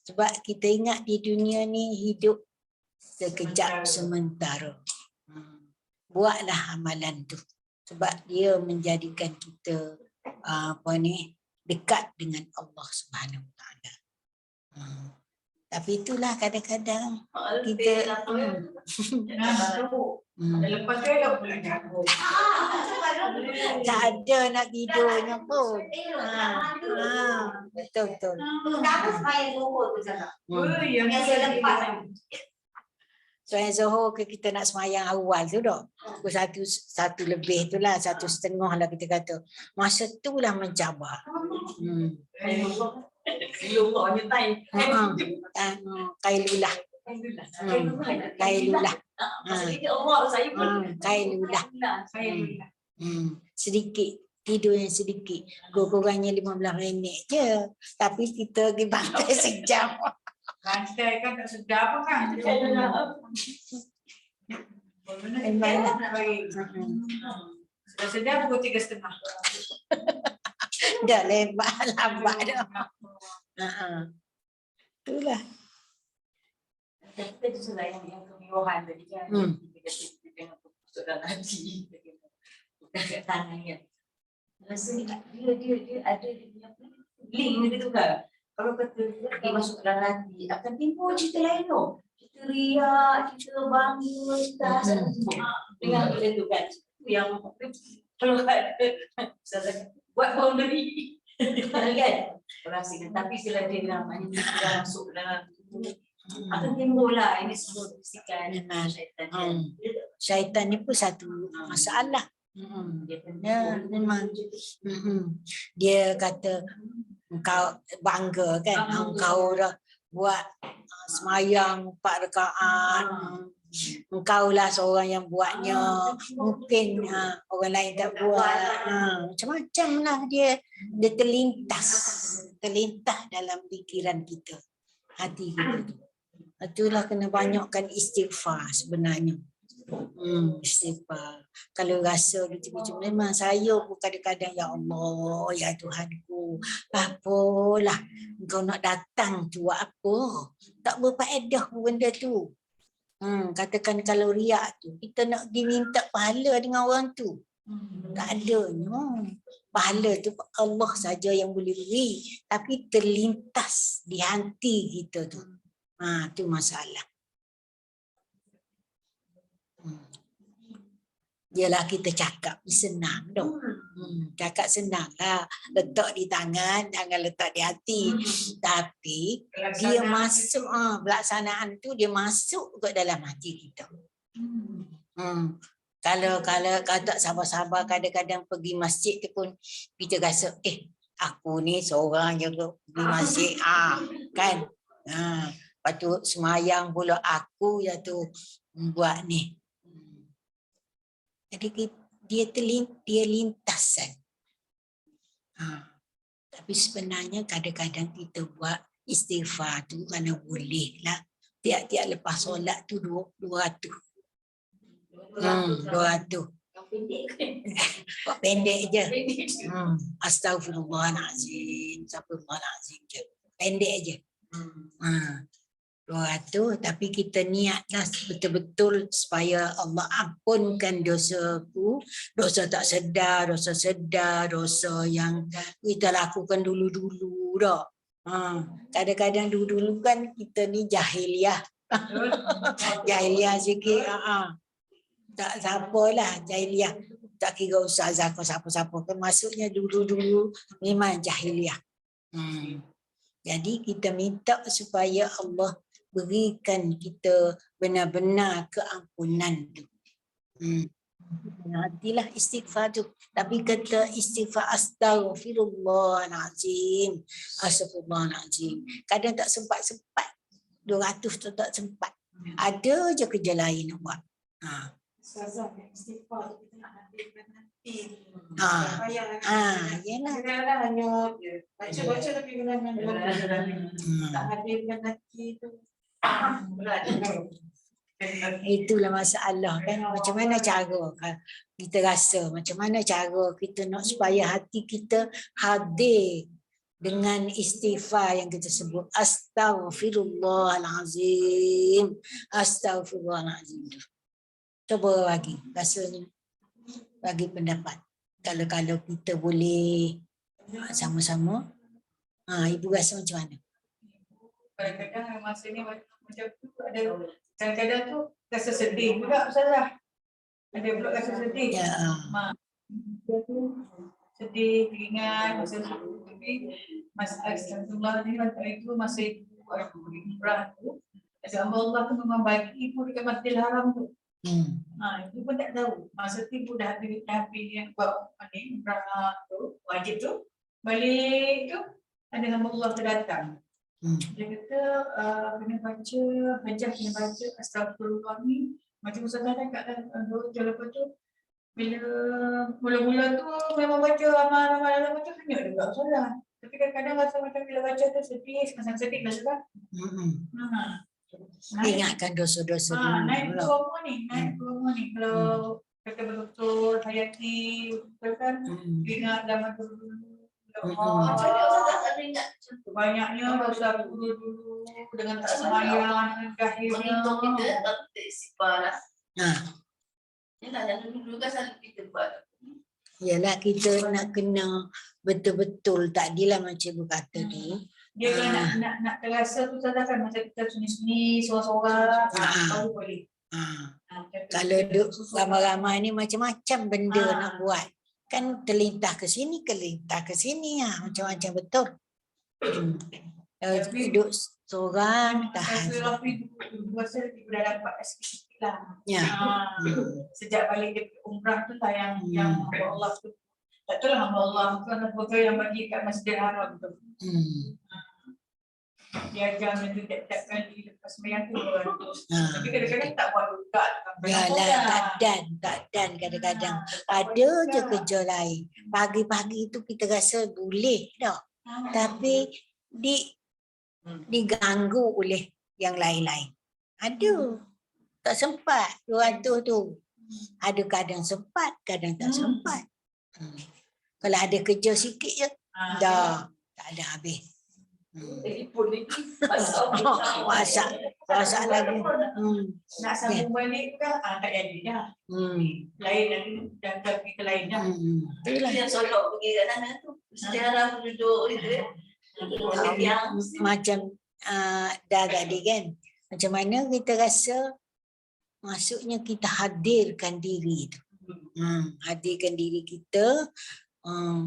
sebab kita ingat di dunia ni hidup sekejap sementara. Buatlah amalan tu. Sebab dia menjadikan kita dekat dengan Allah Subhanahu Wa Taala. Tapi itulah kadang-kadang kita Lepas tu dia pula jago. tak ada nak tidurnya pun. Betul. Kenapa supaya Zuhur tu sana? Yang Yang lepas ni. Soalan Zuhur kita nak semayang awal tu dah. Pukul 1 lebih tu lah, 1:30 lah kita kata. Masa tu lah mencabar. Kailulah. Sedikit. Tidur yang sedikit. Kurangnya 15 minit je. Tapi kita pergi pantai sejam. Rantai kan tak sedap kan? Memanglah. Sudah sedap pukul 3:30. Dah lambat dah. Itulah. Kita tu sudah yang kemewahan tadi kan. Kita tengok soalan haji. Dekat tangan kan. Rasanya dia ada dia punya link gitu kan. Kalau kata dia masuk dalam hati, akan timbul cerita lain tu. Cerita riak, cerita bangga, cerita hasad semua. Dengan benda tu kan. Yang kalau ada, buat boundary. Kan? Rasakan. Tapi sila dia namanya, dia masuk dalam akan timbul lah. Ini semua bisikan syaitan. Syaitan ni pun satu masalah. Memang. Dia kata, engkau bangga kan, engkau dah buat semayang 4 rakaat, engkau lah seorang yang buatnya, mungkin orang lain tak buat, macam-macam lah dia terlintas dalam fikiran kita, hati kita tu. Itulah kena banyakkan istighfar sebenarnya. Istighfar. Kalau rasa gitu-gitu, memang saya pun kadang-kadang, ya Allah, ya Tuhanku, apalah engkau nak datang tu buat apa? Tak berfaedah pun benda tu. Katakan kalau riak tu, kita nak diminta pahala dengan orang tu. Tak adanya. Pahala tu Allah saja yang boleh beri, tapi terlintas di hati kita tu. Tu masalah. Yalah kita cakap senang dong. Cakap senang lah. Letak di tangan, jangan letak di hati. Tapi dia masuk, pelaksanaan tu dia masuk ke dalam hati kita. Kalau tak sabar-sabar, kadang-kadang pergi masjid tu pun kita rasa, aku ni seorang je pergi masjid. Kan? Lepas tu semayang pula aku ya tu buat ni. Jadi dia lintasan. Tapi sebenarnya kadang-kadang kita buat istighfar tu mana boleh lah. Tiap-tiap lepas solat tu 200. 200. Pendek je. Astaghfirullahalazim. Astagfirullahalazim je. Pendek je. 200, tapi kita niatlah betul-betul supaya Allah ampunkan dosaku, dosa tak sedar, dosa yang kita lakukan dulu-dulu dah. Kadang-kadang dulu-dulu kan kita ni jahiliah. Jahiliah sikit. Tak siapalah jahiliah. Tak kira ustazah kau siapa-siapa kan, maksudnya dulu-dulu memang jahiliah. Jadi kita minta supaya Allah berikan kita benar-benar keampunan tu. Hatilah istighfar tu. Tapi kata istighfar astaghfirullahalazim. Astaghfirullahalazim. Kadang tak sempat-sempat. 200 tu tak sempat. Ada je kerja lain nak buat. Ustazah, istighfar tu kita nak hadirkan hati. Yalah. Kadang-kadang hanya baca-baca tapi kadang-kadang tak hadirkan hati tu. Berat. Itulah masalah kan. Macam mana cara kita rasa, macam mana cara kita nak supaya hati kita hadir dengan istighfar yang kita sebut astaghfirullahalazim. Astaghfirullahalazim. Coba bagi rasanya, bagi pendapat. Kalau kita boleh sama-sama, ibu rasa macam mana? Kadang-kadang masa ni macam tu ada, kadang-kadang tu rasa sedih juga Ustazah. Ada pula rasa sedih. Ya. Sedih, teringat masa tu. Tapi Mas Astagfirullah ni waktu itu masa itu umrah tu, Allah tu memang bagi ibu dekat Masjidil Haram tu. Ibu pun tak tahu. Masa tu ibu dah habis yang buat umrah tu, wajib tu. Balik tu ada hamba Allah terdatang. Dia kata kena baca, Hajah kena baca Astagfirullah ni. Macam Ustazah cakap lepas tu, bila mula-mula tu memang baca amal-amal macam hanya juga Ustazah. Tapi kadang-kadang rasa macam bila baca tu sedih, macam sedih lah Ustazah. Ingatkan dosa-dosa dulu. Naik semua ni, Kalau kata betul Hayati, kan ingat zaman dulu. Banyaknya dosa dulu dengan tak semayang, dengan kahirnya. Kita tak istighfar lah. Jangan dulu kan selalu kita buat. Yalah, kita nak kena betul-betul, tak adalah macam ibu kata tu. Dia kalau nak terasa tu Ustazah kan macam kita sunyi-sunyi, seorang-seorang, baru boleh. Kalau duduk ramai-ramai ni macam-macam benda nak buat. Kan terlintah ke sini, macam-macam betul. Duduk seorang, tahan. Rasa ibu dah dapat sikit lah. Ya. Sejak balik dia umrah tu yang Allah tu. Tak tahu lah Allah tu anak foto yang bagi kat Masjidil Haram tu. Dia ajar tu tiap kali lepas sembahyang tu. Tapi kadang-kadang tak buat juga. Yalah, tak dan kadang-kadang ada je kerja lain. Pagi-pagi tu kita rasa boleh tak. Tapi diganggu oleh yang lain-lain. Ada. Tak sempat 200 tu. Ada kadang sempat, kadang tak sempat. Kalau ada kerja sikit je, dah tak ada habis. Telefon lagi. Masak lagi. Nak sambung balik kan, tak jadi dah. Lain lagi, dah pergi ke lain dah. Itulah yang solok pergi kat sana tu. Sejarah duduk gitu. Macam dah tadi kan, macam mana kita rasa, maksudnya kita hadirkan diri tu. Hadirkan diri kita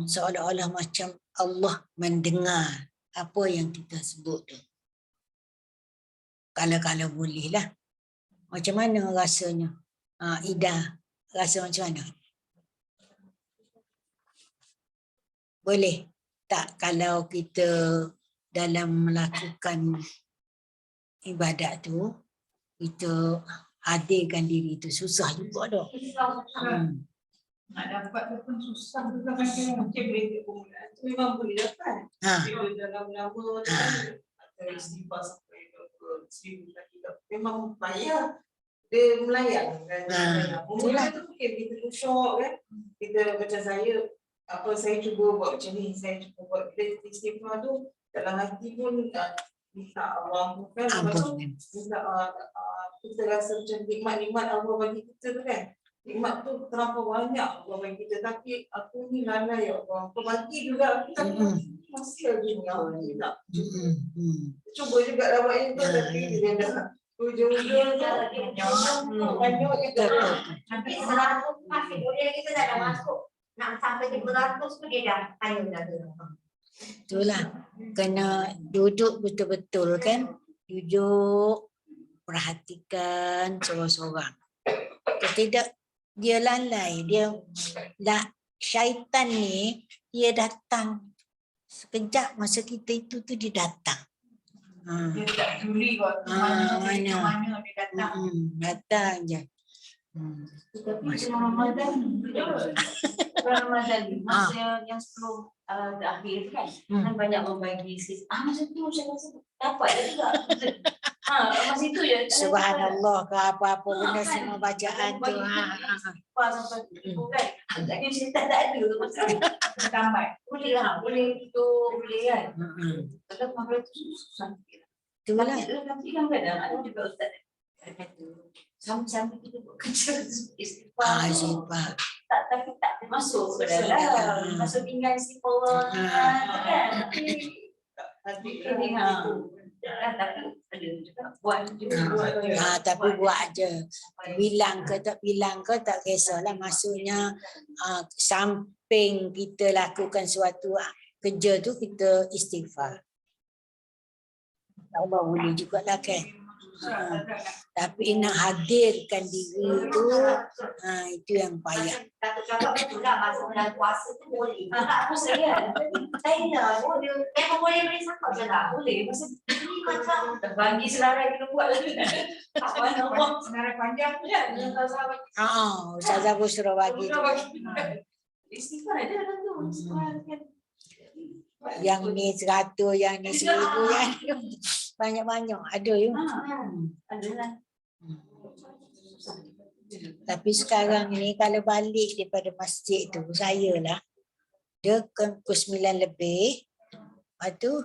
seolah-olah macam Allah mendengar apa yang kita sebut tu. Kalau boleh lah. Macam mana rasanya? Ida, rasa macam mana? Boleh tak kalau kita dalam melakukan ibadat tu, kita hadirkan diri tu susah juga dah. Nak dapat tu pun susah juga kan, macam boleh tu memang boleh dapat. Bila dalam lama tu atau istighfar sampai 1000 lagi memang payah dia melayang kan. Mula tu kita syok kan. Kita macam saya cuba buat macam ni, saya cuba buat bila istighfar tu dalam hati pun minta Allah kan, lepas tu minta kita rasa macam nikmat-nikmat Allah bagi kita tu kan. Nikmat tu terlampau banyak Allah bagi kita, tapi aku ni lalai ya Allah. Aku bagi juga, tapi masih lagi ni Allah tidak. Cuba juga dapat itu, tapi dia dah Ujung-ujung Banyak juga. nanti 100 masih boleh kita dah ada masuk. Nak sampai ke 200 tu dia dah kayu dah tu. Itulah. Kena duduk betul-betul kan. Duduk. Perhatikan seorang-seorang. Kalau tidak, dia lalai. Syaitan ni, dia datang. Sekejap masa kita itu tu dia datang. Dia tak peduli waktu mana dia datang. Datang je. Tapi dalam Ramadan, dalam Ramadan masa yang sebelum akhir kan, kan banyak membagi masa tu saya rasa dapat juga. Masa itu je. Subhanallah ke apa-apa benda semua bacaan tu. Sampai kan. Agaknya cerita tak ada masa Tamat. boleh lah, boleh itu boleh kan. Kalau makan tu susah. Itulah. Tapi kan kadang ada juga ustaz kata sama-sama kita buat kerja istighfar. Istighfar. Tapi tak masuk ke dalam. Masuk tinggal istighfar kan. Tapi ini tapi ada juga buat juga. Tapi buat je. Bilang ke tak kisahlah. Maksudnya samping kita lakukan suatu kerja tu kita istighfar. Allah boleh jugalah kan. Tapi nak hadirkan diri itu yang payah. Kata cakap betul lah masa bulan puasa tu boleh. Tak apa saya. Saya boleh. Memang boleh sama je lah. Boleh. Masa ni macam bagi selarai kena buat lagi. Apa nama? Senarai panjang tu kan. Ustazah pun suruh bagi tu. Istighfar ada dalam tu. Istighfar kan. Yang ni 100, yang ni 1000, yang ni banyak-banyak. Ada you. Adalah. Tapi sekarang ni kalau balik daripada masjid tu, saya lah, dia ke pukul 9 lebih, lepas tu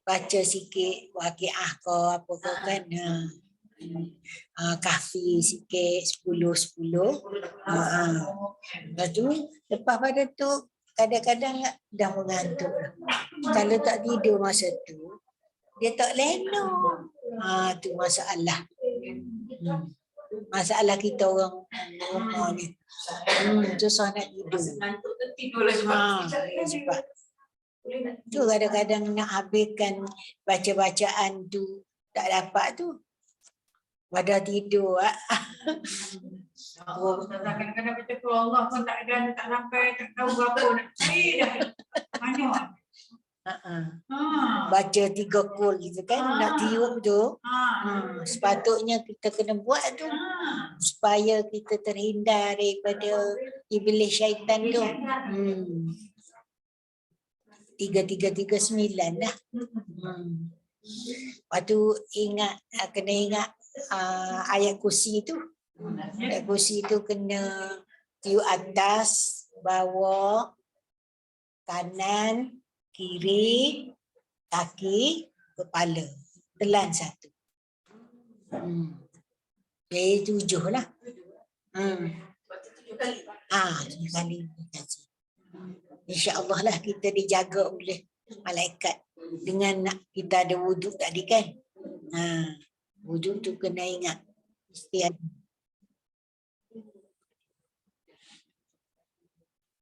baca sikit waqiah ke apa ke kan, kahfi sikit 10-10. Lepas tu, lepas pada tu, kadang-kadang dah mengantuk. Kalau tak tidur masa tu, dia tak lena. Tu masalah. Masalah kita orang rumah ni. Susah nak tidur. Ngantuk tu tidur lah sebab tu kadang-kadang nak habiskan baca-bacaan tu tak dapat tu. Pada tidur. Kadang-kadang baca Qul Allah pun tak ada, tak sampai, tak tahu berapa nak cari dah. Banyak. Baca 3 kul gitu kan, nak tiup tu. Sepatutnya kita kena buat tu supaya kita terhindar daripada iblis syaitan tu. 3339 dah. Lepas tu kena ingat ayat kursi tu. Ayat kursi tu kena tiup atas, bawah, kanan, kiri, kaki, kepala. Telan 1. Jadi 7 lah. 7 kali. 7 kali. InsyaAllah lah kita dijaga oleh malaikat. Dengan kita ada wuduk tadi kan. Wuduk tu kena ingat. Mesti ada.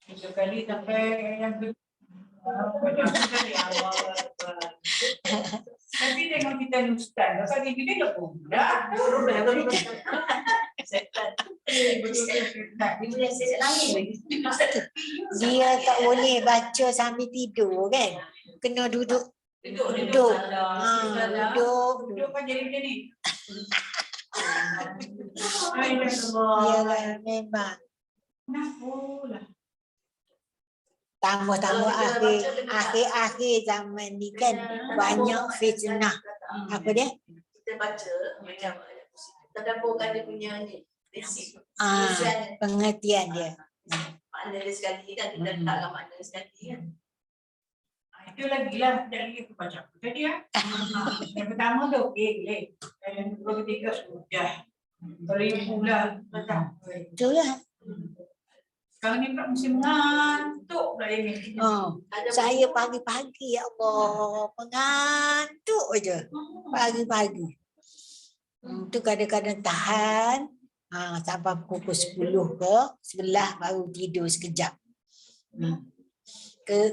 7 kali sampai yang tapi tengok kita ni ustaz, pasal dia dah budak. Dia tak boleh baca sambil tidur kan. Kena duduk. Duduk kan jadi macam ni. Yalah memang. Kenapa lah? Tambah-tambah akhir zaman ni kan banyak fitnah. Apa dia? Kita baca macam tadaburkan dia punya ni. Pengertian dia. Makna dia sekali kan, kita letakkan makna sekali kan. Itu lagi lah, jadi aku baca apa tadi lah. Yang pertama tu okey boleh. Yang kedua ketiga sudah. Kalau ibu lah, Betul lah. sekarang ni pula musim mengantuk pula ini. Saya pagi-pagi ya Allah mengantuk je. Pagi-pagi. Tu kadang-kadang tahan sampai pukul 10 ke 11 baru tidur sekejap.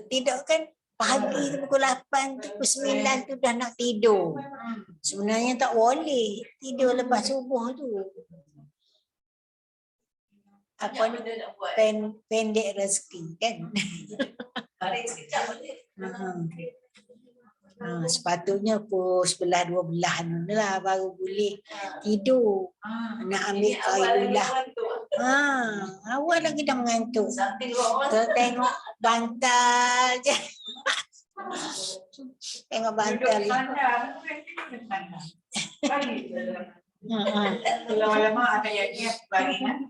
Tidak kan pagi tu pukul 8 tu, pukul 9 tu dah nak tidur. Sebenarnya tak boleh tidur lepas subuh tu. Apa ni pendek rezeki kan? Balik sekejap boleh. Sepatutnya pukul 11-12 lah baru boleh tidur. Nak ambil kailulah. Awal lagi dah mengantuk. Tengok bantal je. Tengok bantal. Lama-lama ada yang bagi kan.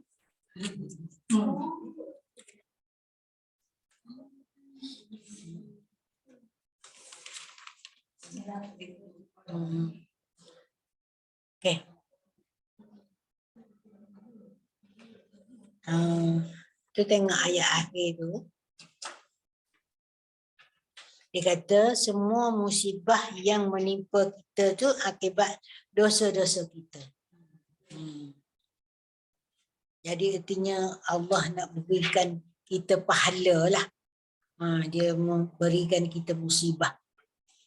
Okay. Tu tengok ayat akhir tu. Dia kata semua musibah yang menimpa kita tu akibat dosa-dosa kita. Jadi artinya Allah nak berikan kita pahala lah. Dia memberikan kita musibah,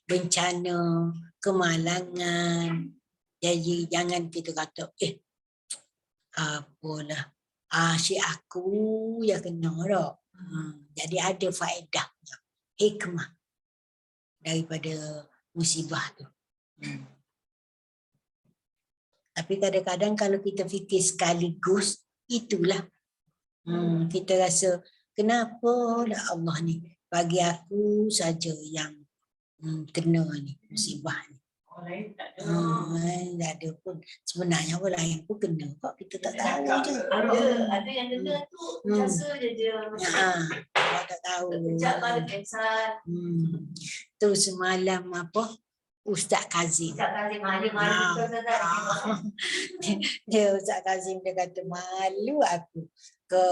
bencana, kemalangan. Jadi jangan kita kata apalah asyik aku yang kena tak. Jadi ada faedahnya, hikmah daripada musibah tu. Tapi kadang-kadang kalau kita fikir sekaligus, itulah kita rasa kenapa dah Allah ni bagi aku saja yang kena ni musibah ni. Tak ada pun sebenarnya orang lain pun kena kok, kita tak tahu je. Ada yang kena tu biasa je dia. Kita tak tahu. Sekejap ada pingsan. Tu semalam apa Ustaz Kazim. Ustaz Kazim malu-malu. Dia Ustaz Kazim dia kata malu aku ke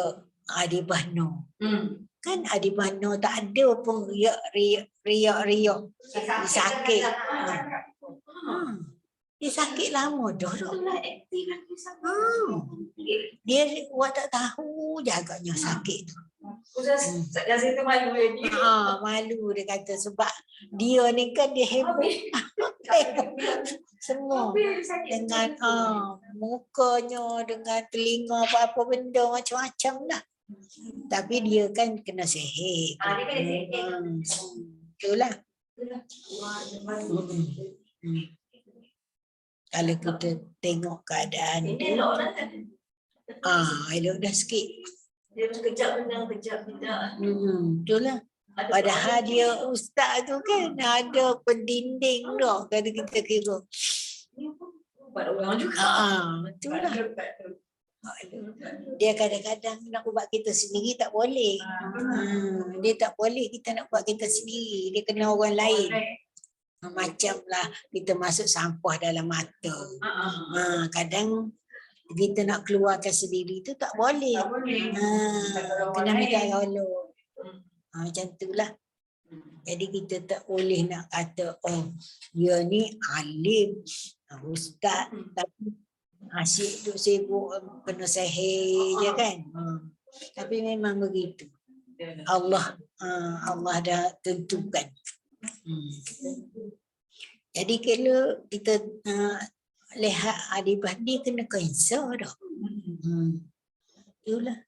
Adibah Nur. Kan Adibah Nur tak ada pun riak. Dia sakit. Dia sakit lama dah. Dia awak tak tahu je agaknya sakit tu. Ustaz Kazim tu malu ni. Malu dia kata sebab dia ni kan dia heboh. Semua dengan mukanya, dengan telinga apa-apa benda macam-macam lah. Tapi dia kan kena sihir. Itulah. Kalau kita tengok keadaan dia, elok dah sikit. Dia sekejap menang, kejap tidak. Itulah. Padahal dia ustaz tu kan ada pendinding dah kalau kita kira. Buat orang juga. Itulah. Dia kadang-kadang nak buat kita sendiri tak boleh. Dia tak boleh kita nak buat kita sendiri. Dia kena orang lain. Macamlah kita masuk sampah dalam mata. Kadang kita nak keluarkan sendiri tu tak boleh. Kena minta tolong. Macam itulah. Jadi kita tak boleh nak kata dia ni alim, ustaz, tapi asyik duk sibuk kena sihir je kan. Tapi memang begitu. Allah dah tentukan. Jadi kalau kita lihat Adibah dia kena kanser dah. Itulah.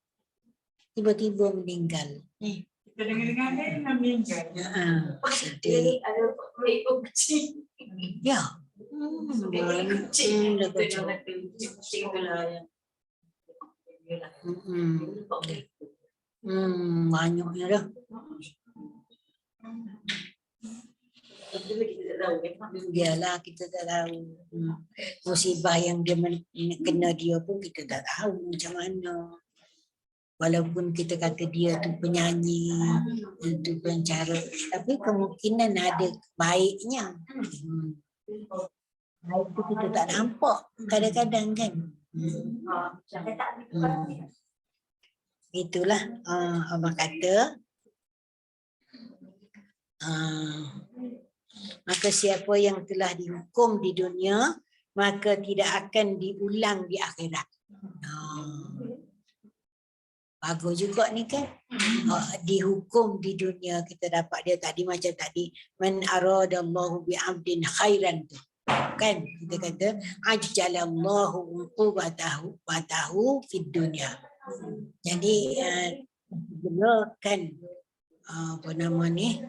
Tiba-tiba meninggal. Kita dengar-dengar dia meninggal. Sedih. Ada ekor kecil. Ya. Dia kecil. Dia kecil. Kecil tu lah yang. Banyaknya dah. Biarlah kita tak tahu. Musibah yang dia kena dia pun kita tak tahu macam mana. Walaupun kita kata dia tu penyanyi, itu pencara, tapi kemungkinan ada baiknya. Baik tu kita tak nampak kadang-kadang kan. Itulah Allah kata. Maka siapa yang telah dihukum di dunia maka tidak akan diulang di akhirat. Bagus juga ni kan. Dihukum di dunia kita dapat dia tadi macam tadi, man aradallahu bi 'abdin khairan tu. Kan kita kata ajjalallahu uqubatahu fid dunya. Jadi kan apa nama ni,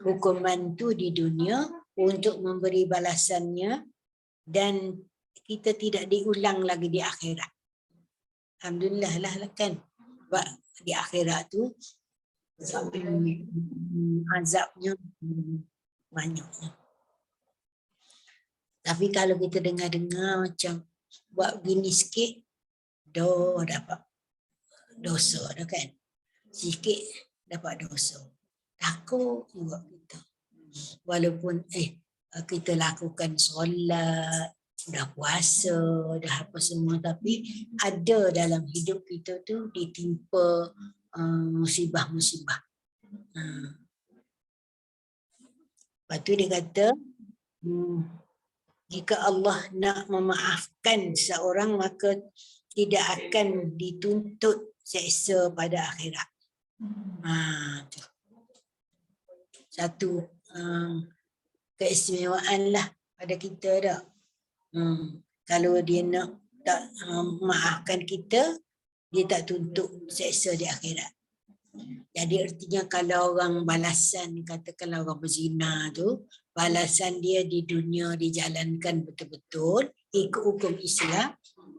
hukuman tu di dunia untuk memberi balasannya dan kita tidak diulang lagi di akhirat. Alhamdulillah lah kan. Sebab di akhirat tu azabnya banyak. Tapi kalau kita dengar-dengar macam buat begini sikit, dapat dosa dah kan. Sikit dapat dosa. Takut juga kita. Walaupun kita lakukan solat, dah puasa, dah apa semua, tapi ada dalam hidup kita tu ditimpa musibah-musibah. Lepas tu dia kata, jika Allah nak memaafkan seorang maka tidak akan dituntut seksa pada akhirat. Satu keistimewaan lah pada kita dah. Kalau dia nak tak maafkan kita, dia tak tuntut seksa di akhirat. Jadi artinya kalau orang balasan, katakanlah orang berzina tu, balasan dia di dunia dijalankan betul-betul ikut hukum Islam,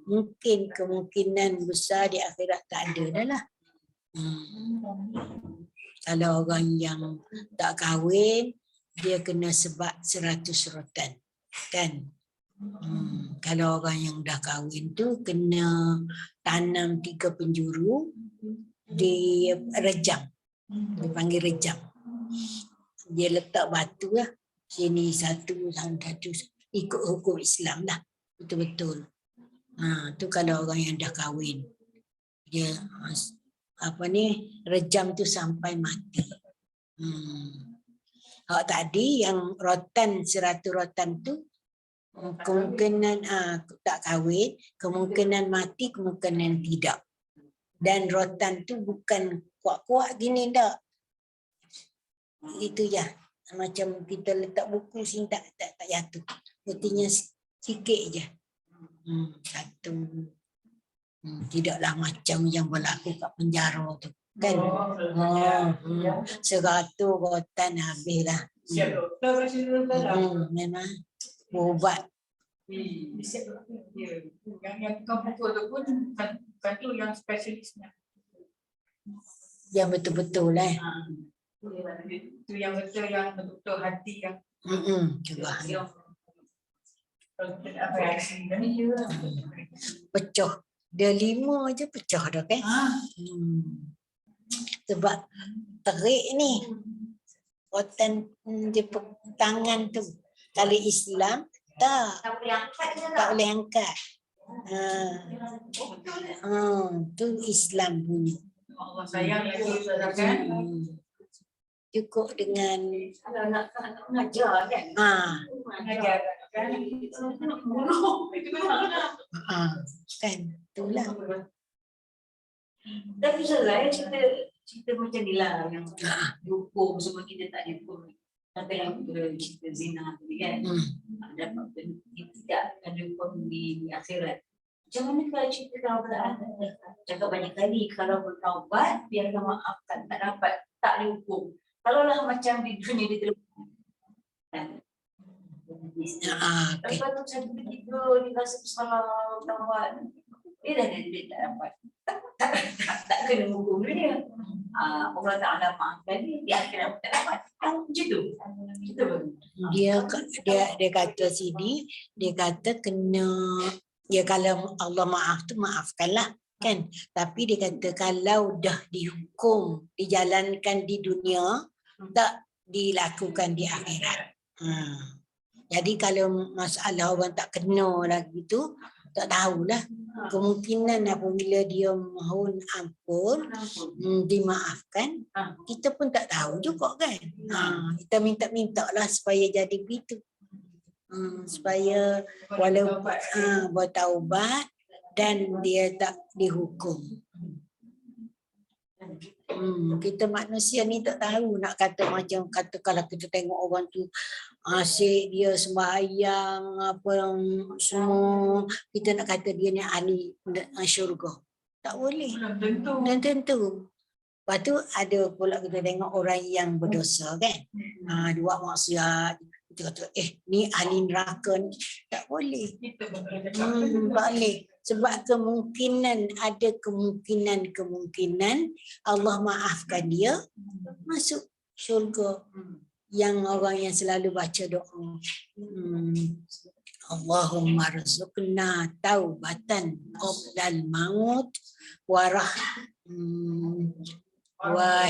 mungkin kemungkinan besar di akhirat tak ada dah lah. Kalau orang yang tak kahwin, dia kena sebat 100 rotan kan. Kalau orang yang dah kahwin tu kena tanam 3 penjuru di rejam, dipanggil rejam. Dia letak batu lah, sini satu, ikut hukum Islam lah, betul-betul. Tu kalau orang yang dah kahwin, dia rejam tu sampai mati. Tadi yang rotan 100 rotan tu kemungkinan tak kahwin, kemungkinan mati, kemungkinan tidak. Dan rotan tu bukan kuat-kuat gini tak. Itu je. Macam kita letak buku sini tak jatuh. Artinya sikit je. Satu. Tidaklah macam yang berlaku kat penjara tu. Kan? 100 rotan habislah. Memang ubat. Yang kau pukul tu pun bukan tu yang spesialisnya. Yang betul-betul lah. Itu yang betul, yang betul hati yang. Juga. Apa yang pecah. Dia 5 je pecah dah kan. Sebab terik ni. Rotan dia tangan tu. Kalau Islam tak boleh angkat. Tu Islam punya. Allah sayang lagi kan. Cukup dengan nak mengajar kan. Mengajar kan. Kan itulah. Tapi salah cerita macam ni lah yang dihukum semua, kita tak dihukum. Kata yang cerita zina tadi kan, dapat tidak ada hukum di akhirat. Macam mana kalau cerita taubat? Cakap banyak kali kalau bertaubat biar Allah maafkan, tak dapat tak dihukum. Kalaulah macam di dunia dia terlupa. Lepas tu saya begitu dikasih salah taubat, dia dah tak dapat. Tak kena hukum dia. Allah Ta'ala maafkan dia, di akhirat tak dapat. Macam tu. Dia kata sini, dia kata kena, ya kalau Allah maaf tu maafkanlah kan. Tapi dia kata kalau dah dihukum, dijalankan di dunia, tak dilakukan di akhirat. Jadi kalau masalah orang tak kena lagi tu, tak tahulah. Kemungkinan apabila dia mohon ampun, dimaafkan, kita pun tak tahu juga kan. Kita minta-minta lah supaya jadi begitu. supaya walaupun bertaubat dan dia tak dihukum. Kita manusia ni tak tahu nak kata macam kata kalau kita tengok orang tu asyik dia sembahyang apa semua, kita nak kata dia ni ahli syurga. Tak boleh. Dan tentu. Lepas tu ada pula kita tengok orang yang berdosa kan. Buat maksiat. Kita kata ni ahli neraka ni. Tak boleh. Boleh. Sebab ada kemungkinan Allah maafkan dia masuk syurga. Yang orang yang selalu baca doa. Allahumma rzuqna taubatan qoblal maut warah wa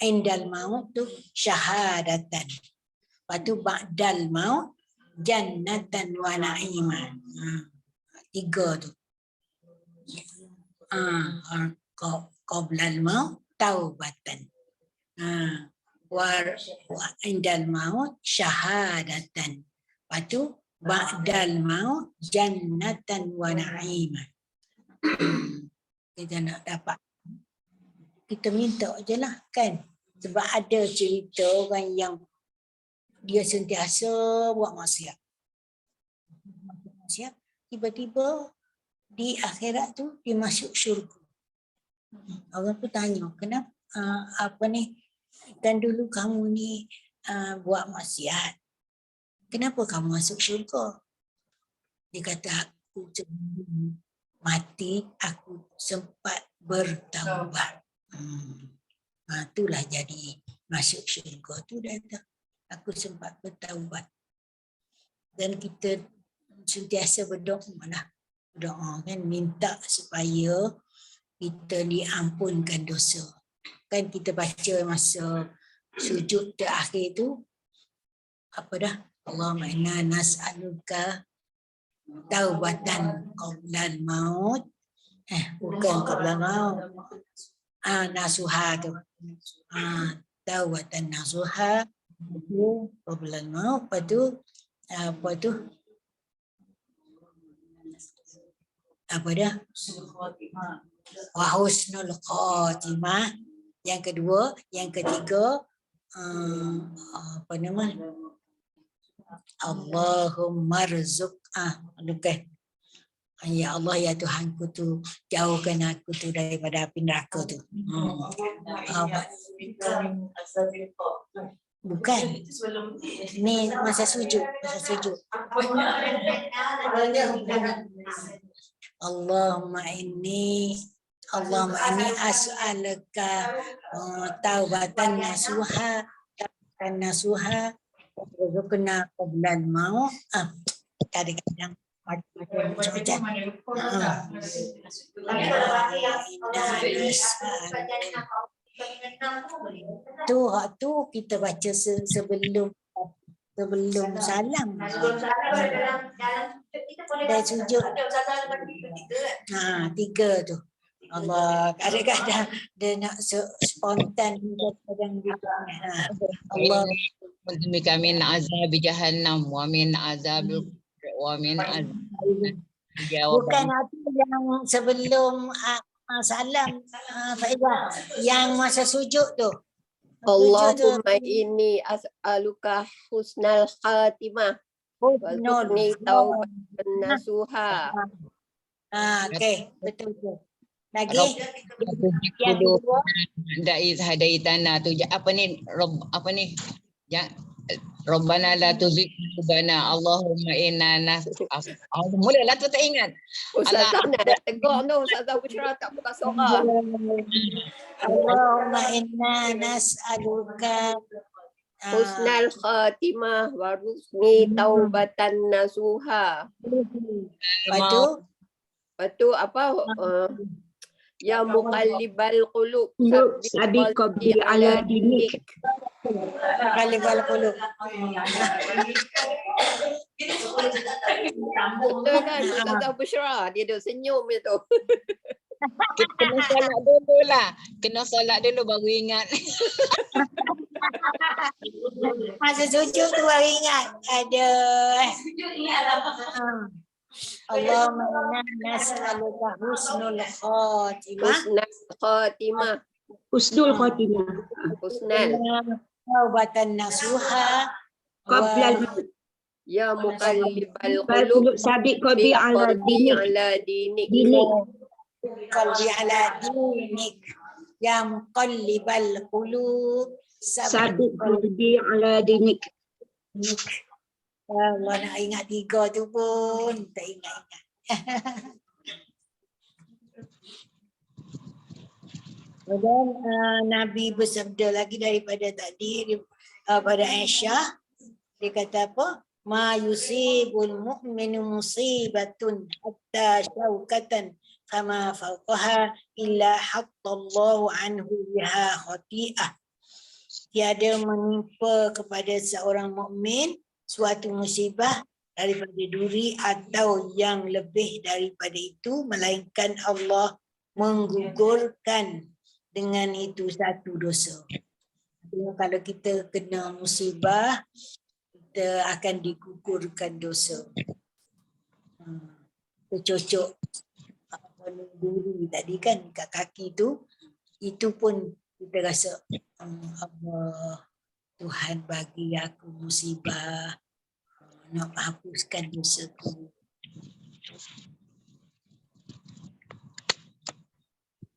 indal maut tu syahadatan. Lepas tu ba'dal maut jannatan wa na'iman. 3 tu. Qoblal maut taubatan. Wa indal maut syahadatan. Lepas tu ba'dal maut jannatan wa na'iman. Kita nak dapat. Kita minta je lah kan. Sebab ada cerita orang yang dia sentiasa buat maksiat. Tiba-tiba di akhirat tu dia masuk syurga. Orang tu tanya, kenapa apa ni? Kan dulu kamu ni buat maksiat. Kenapa kamu masuk syurga? Dia kata aku sebelum mati aku sempat bertaubat. Itulah jadi masuk syurga tu dah. Aku sempat bertaubat. Dan kita sentiasa berdoa kan, minta supaya kita diampunkan dosa. Kan kita baca masa sujud terakhir tu apa dah? Allahumma inna nas'aluka taubatan qoblal maut. Bukan qoblal maut. Nasuha tu. Taubatan nasuha. Qoblal maut. Apa tu? Apa dah? Wa husnul khatimah. Yang kedua, yang ketiga, apa nama? Allahumma rzuq. Bukan. Ya Allah, ya Tuhanku tu, jauhkan aku tu daripada api neraka tu. Bukan. Ni masa sujud. Allahumma inni as'aluka taubatan nasuha warzuqna qoblal maut. Kadang-kadang tu kita baca sebelum salam. Dan sujud. 3 tu. Allah, kadang-kadang dia nak spontan, kadang Allah kami min azab jahannam wa min azab wa min azab. Bukan itu yang sebelum salam, Faizah, yang masa sujud tu. Allahumma inni as'aluka husnal khatimah warzuqni taubatan nasuha. Okey, betul tu. Lagi yang kedua hadai tanah tu apa ni Rabbana la tuzigh qulubana Allahumma inna mulalah tu tak ingat. Ustazah nak tegur tu, Ustazah Bushra tak buka suara. Allahumma inna nas'aluka husnal khatimah warzuqni taubatan nasuha. Lepas apa? Ya muqallibal qulub sabi qabli ala dinik. Muqallibal qulub. Betul kan Ustazah Bushra? Dia duk senyum dia tu. Kena solat dulu lah. Kena solat dulu baru ingat. Masa sujud tu baru ingat. Aduh. Sujud ni adalah Allahumma inna nas'aluka husnul khatimah. Husnul khatimah. Husnul khatimah. Husnal. Taubatan nasuha. Qabla Ya muqallibal al-qulub qulub. sabit qalbi ala dinik. Ala dinik. Qalbi ala dinik. Ya muqallibal qulub. Sabit qalbi ala dinik. Allah nak ingat 3 tu pun tak ingat-ingat. Kemudian Nabi bersabda lagi daripada tadi pada Aisyah, dia kata apa? Ma yusibul mu'minu musibatun hatta syaukatan kama fawqaha illa hattallahu anhu biha khati'ah. Tiada menimpa kepada seorang mukmin suatu musibah daripada duri atau yang lebih daripada itu, melainkan Allah menggugurkan dengan itu satu dosa. Kalau kita kena musibah, kita akan digugurkan dosa. Tercocok duri tadi kan kat kaki tu, itu pun kita rasa Allah, Tuhan bagi aku musibah, nak hapuskan dosaku.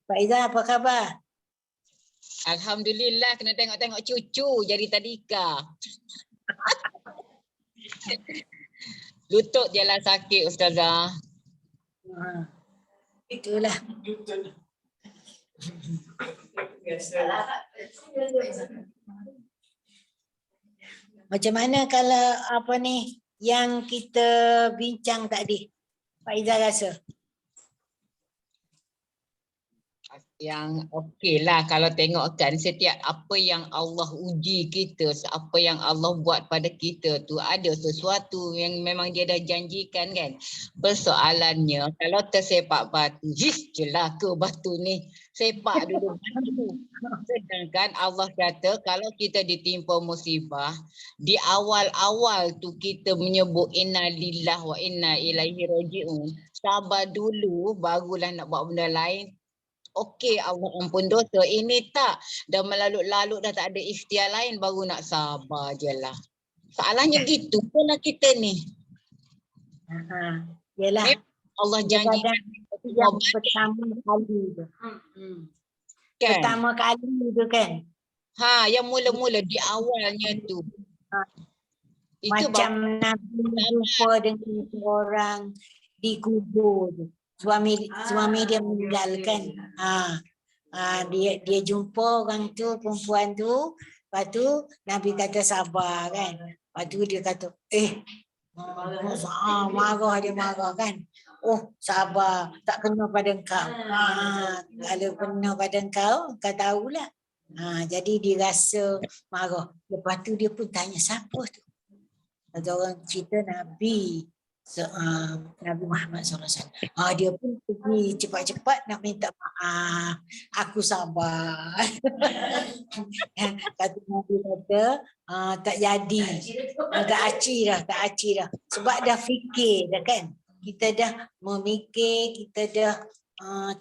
Pak Izzah, apa khabar? Alhamdulillah, kena tengok-tengok cucu jadi tadika. Lutut je lah sakit Ustazah. Itulah. Macam mana kalau apa ni yang kita bincang tadi? Pak Izzah rasa? Yang okey lah kalau tengokkan setiap apa yang Allah uji kita, apa yang Allah buat pada kita tu ada sesuatu yang memang dia dah janjikan kan. Persoalannya kalau tersepak batu, je lah ke batu ni, sepak dulu batu. Sedangkan Allah kata kalau kita ditimpa musibah, di awal-awal tu kita menyebut inna lillah wa inna ilaihi raji'un. Sabar dulu barulah nak buat benda lain. Okey, Allah ampun dosa. Ini tak. Dah melalut-lalut dah tak ada ikhtiar lain baru nak sabar je lah. Soalannya gitu pula kita ni. Yelah. Allah janji. Yang pertama kali tu. Kan? Pertama kali tu kan. Yang mula-mula di awalnya tu. Itu macam Nabi jumpa dengan orang di kubur tu. Suami dia meninggalkan. Dia jumpa orang tu, perempuan tu. Lepas tu Nabi kata sabar kan. Lepas tu dia kata marah, dia marah kan. Oh sabar, tak kena pada engkau. Kalau kena pada engkau tahulah. Jadi dia rasa marah. Lepas tu dia pun tanya siapa tu. Ada orang cerita Nabi Nabi Muhammad SAW. Dia pun pergi cepat-cepat nak minta maaf. Aku sabar. Kata Nabi kata tak jadi. Tak aci dah. Sebab dah fikir dah kan. Kita dah memikir, kita dah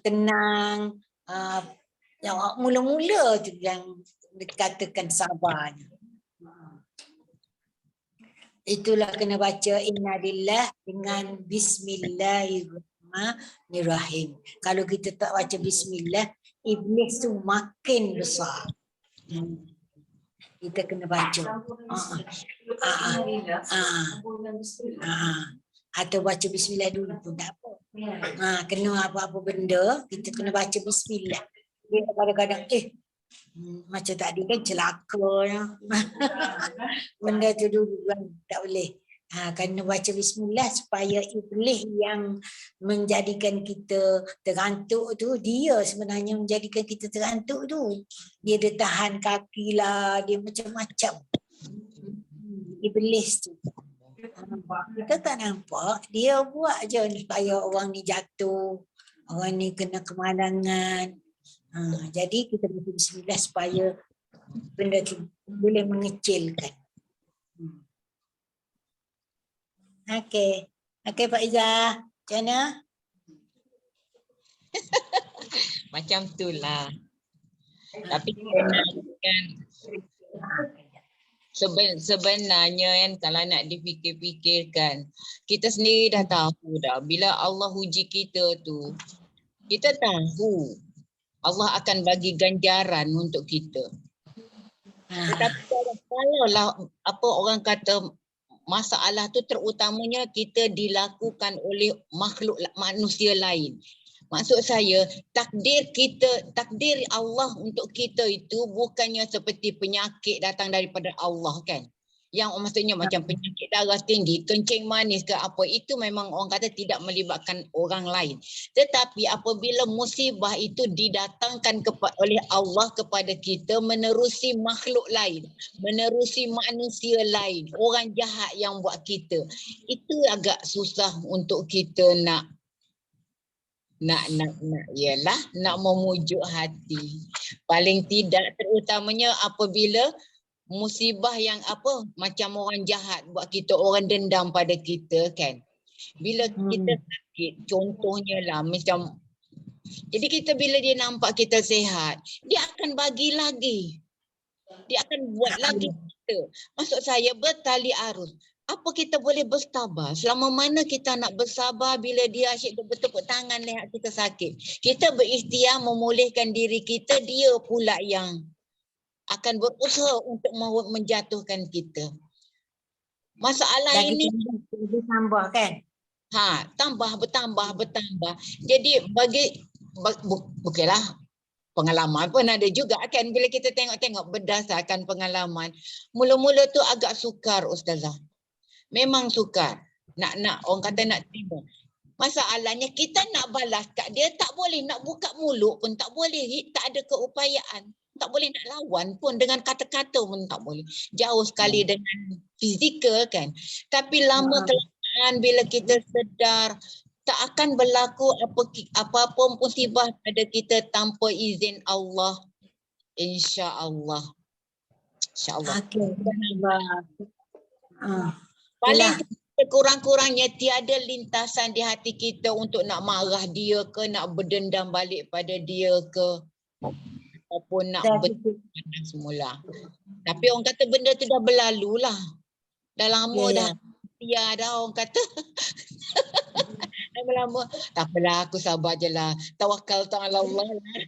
tenang. Yang mula-mula tu yang dikatakan sabarnya. Itulah kena baca inna lillah dengan bismillahirrahmanirrahim. Kalau kita tak baca bismillah, iblis tu makin besar. Kita kena baca. Atau baca bismillah dulu pun tak apa. Kena apa-apa benda, kita kena baca bismillah. Dia kadang-kadang macam tadi kan celaka benda tu dulu kan tak boleh. Kena baca bismillah supaya iblis yang menjadikan kita terantuk tu, dia sebenarnya menjadikan kita terantuk tu. Dia tahan kaki lah, dia macam-macam. Iblis tu. Kita tak nampak, dia buat je supaya orang ni jatuh, orang ni kena kemalangan. Jadi kita baca bismillah supaya benda tu boleh mengecilkan. Okey. Okey Pak Izzah, macam mana? Macam tu lah. Tapi kan sebenarnya kan kalau nak dipikir-fikirkan, kita sendiri dah tahu dah bila Allah uji kita tu, kita tahu Allah akan bagi ganjaran untuk kita. Tetapi kalau lah apa orang kata masalah tu terutamanya kita dilakukan oleh makhluk manusia lain. Maksud saya, takdir Allah untuk kita itu bukannya seperti penyakit datang daripada Allah kan. Yang maksudnya macam penyakit darah tinggi, kencing manis ke apa, itu memang orang kata tidak melibatkan orang lain. Tetapi apabila musibah itu didatangkan oleh Allah kepada kita menerusi makhluk lain, menerusi manusia lain, orang jahat yang buat kita, itu agak susah untuk kita nak memujuk hati. Paling tidak terutamanya apabila musibah yang apa macam orang jahat buat kita, orang dendam pada kita kan. Bila kita sakit, contohnya lah macam, jadi kita bila dia nampak kita sihat, dia akan bagi lagi. Dia akan buat lagi kita. Maksud saya bertali arus. Apa kita boleh bersabar? Selama mana kita nak bersabar bila dia asyik bertepuk tangan lihat kita sakit. Kita berikhtiar memulihkan diri kita, dia pula yang akan berusaha untuk menjatuhkan kita. Masalah lagi ini bertambah kan? Bertambah. Jadi bukanlah pengalaman pun ada juga kan, bila kita tengok berdasarkan pengalaman. Mula-mula tu agak sukar Ustazah. Memang sukar. Nak orang kata nak terima. Masalahnya kita nak balas kat dia tak boleh, nak buka mulut pun tak boleh, tak ada keupayaan. Tak boleh nak lawan pun dengan kata-kata pun tak boleh. Jauh sekali dengan fizikal kan. Tapi lama-kelamaan bila kita sedar tak akan berlaku apa-apa musibah pada kita tanpa izin Allah. InsyaAllah. InsyaAllah. Paling kurang-kurangnya tiada lintasan di hati kita untuk nak marah dia ke, nak berdendam balik pada dia ke, ataupun nak berpanas semula. Tapi orang kata benda tu dah berlalu lah. Dah lama dah. Ya dah orang kata. Dah lama. Tak apalah, aku sabar je lah. Tawakal ta'ala Allah lah.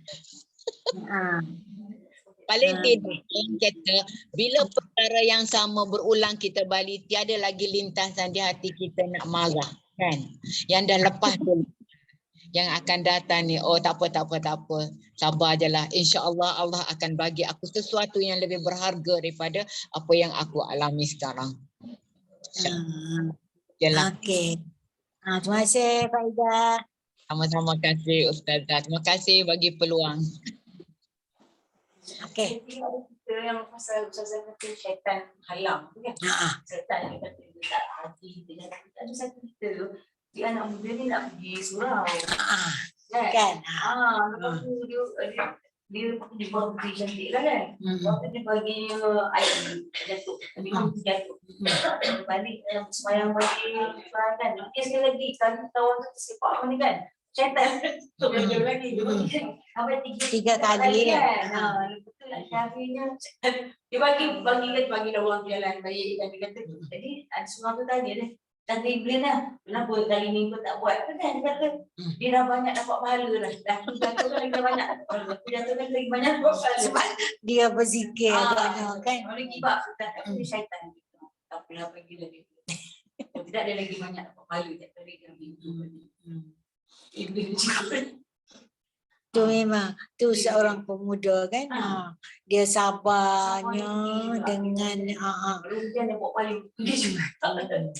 Paling tidak orang kata bila perkara yang sama berulang kita balik, tiada lagi lintasan di hati kita nak marah kan. Yang dah lepas tu yang akan datang ni, oh tak apa. Sabar je lah. InsyaAllah Allah akan bagi aku sesuatu yang lebih berharga daripada apa yang aku alami sekarang. Okey. Terima kasih Pak Izzah. Sama-sama kasih Ustazah. Terima kasih bagi peluang. Okey. Kita yang pasal Ustazah kata syaitan halang tu kan. Syaitan dia kata dia tak hati. Ada satu kita tu, dia anak muda ni nak pergi surau. Kan? Lepas tu dia bagi cantik lah kan. Lepas tu dia bagi air jatuh. Jatuh. Balik semayang balik kan. Mungkin sekali lagi kan kawan tu tersepak apa ni kan. Syaitan tu dia lagi. Sampai 3 kali kan. Betul lah akhirnya dia bagi dah orang jalan baik dan dia kata jadi ada seorang tu tanya dia. Tante Iblin lah, kenapa kali ni kau tak buat? Kan dia kata, dia dah banyak dapat pahala dah. Dah jatuhkan lagi banyak dapat pahala. Dia jatuhkan lagi banyak dapat pahala. Sebab dia berzikir kan. Orang kibak, tak ada syaitan. Tak apalah bagi lagi. Tidak ada lagi banyak dapat pahala. Tak ada lagi. Iblin juga. Tu memang, tu seorang pemuda kan. Dia sabarnya dengan Dia nak buat paling. Dia juga tak ada.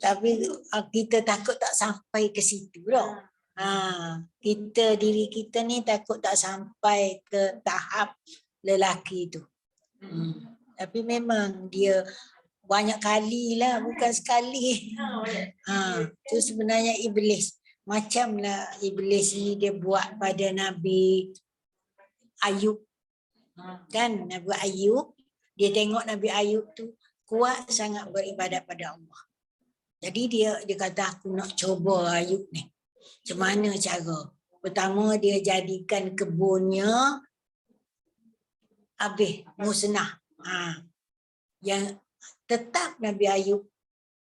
Tapi kita takut tak sampai ke situ dah. Diri kita ni takut tak sampai ke tahap lelaki tu. Tapi memang dia banyak kali lah, bukan sekali. Tu sebenarnya iblis. Macamlah iblis ni dia buat pada Nabi Ayub. Kan Nabi Ayub, dia tengok Nabi Ayub tu kuat sangat beribadat pada Allah. Jadi dia kata aku nak cuba Ayub ni. Macam mana cara? Pertama dia jadikan kebunnya habis musnah. Yang tetap Nabi Ayub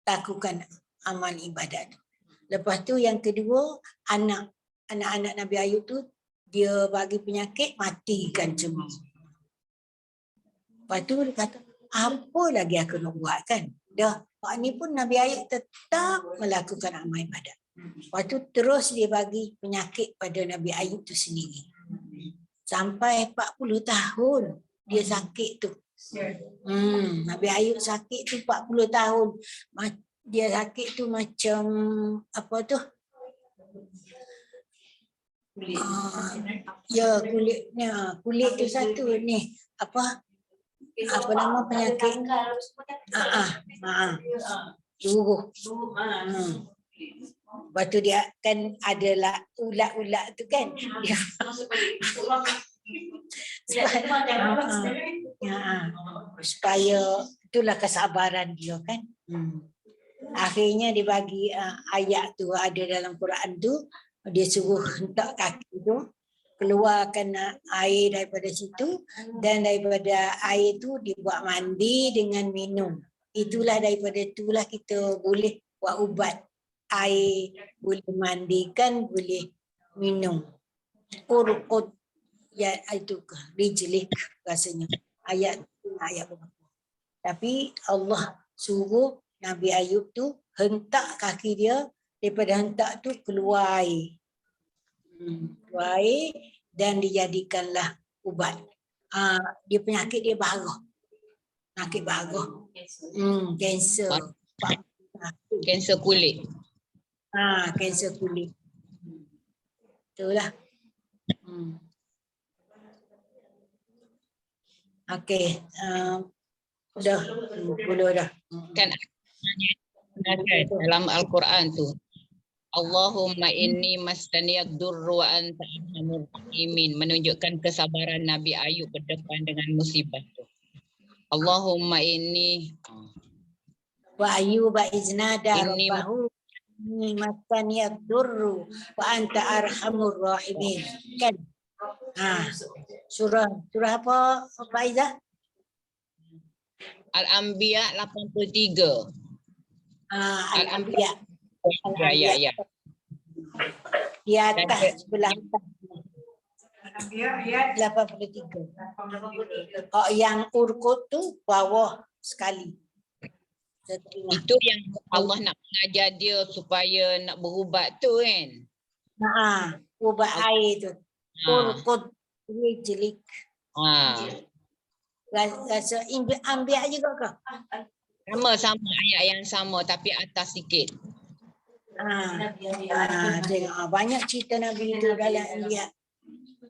lakukan amal ibadat. Lepas tu yang kedua, anak-anak Nabi Ayub tu dia bagi penyakit, matikan semua. Lepas tu dia kata, apa lagi aku nak buat kan? Dah, Pak ni pun Nabi Ayub tetap melakukan amal ibadat. Lepas tu terus dia bagi penyakit pada Nabi Ayub tu sendiri. Sampai 40 tahun dia sakit tu. Nabi Ayub sakit tu 40 tahun. Dia sakit tu macam apa tu? Kulit tu satu ni. Apa nama penyakit? Luruh. Lepas tu dia kan adalah ulat-ulat tu kan. Dia supaya itulah kesabaran dia kan. Akhirnya dia bagi ayat tu ada dalam Quran tu, dia suruh hentak kaki tu, keluarkan air daripada situ, dan daripada air tu dibuat mandi dengan minum. Itulah daripada itulah kita boleh buat ubat. Air boleh mandikan, boleh minum. Urqud ya itu ke rijlik rasanya. Ayat berapa. Tapi Allah suruh Nabi Ayub tu hentak kaki dia, daripada hentak tu keluar air. Keluar air dan dijadikanlah ubat. Dia penyakit dia barah. Penyakit barah. Kanser. Kanser kulit. Kanser kulit. Itulah. Okey. Dah 10 dah. Kan dalam Al-Quran tu, Allahumma inni mastaniyad durru wa anta arhamur rahimin, menunjukkan kesabaran Nabi Ayub berdepan dengan musibah tu. Allahumma inni wa Ayub iznada rabbahu inni mastaniyad durru wa anta arhamur rahimin. Kan? Surah apa Faizah? Al-Anbiya 83. Al-Anbiya. Ya. Di atas sebelah atas. Ayat 83. Yang urkut tu bawah sekali. Itu yang Allah nak mengajar dia supaya nak berubat tu kan. Ubat air tu. Urkut rijlik. Rasa Anbiya juga ke? Sama ayat yang sama tapi atas sikit. Banyak cerita Nabi itu dalam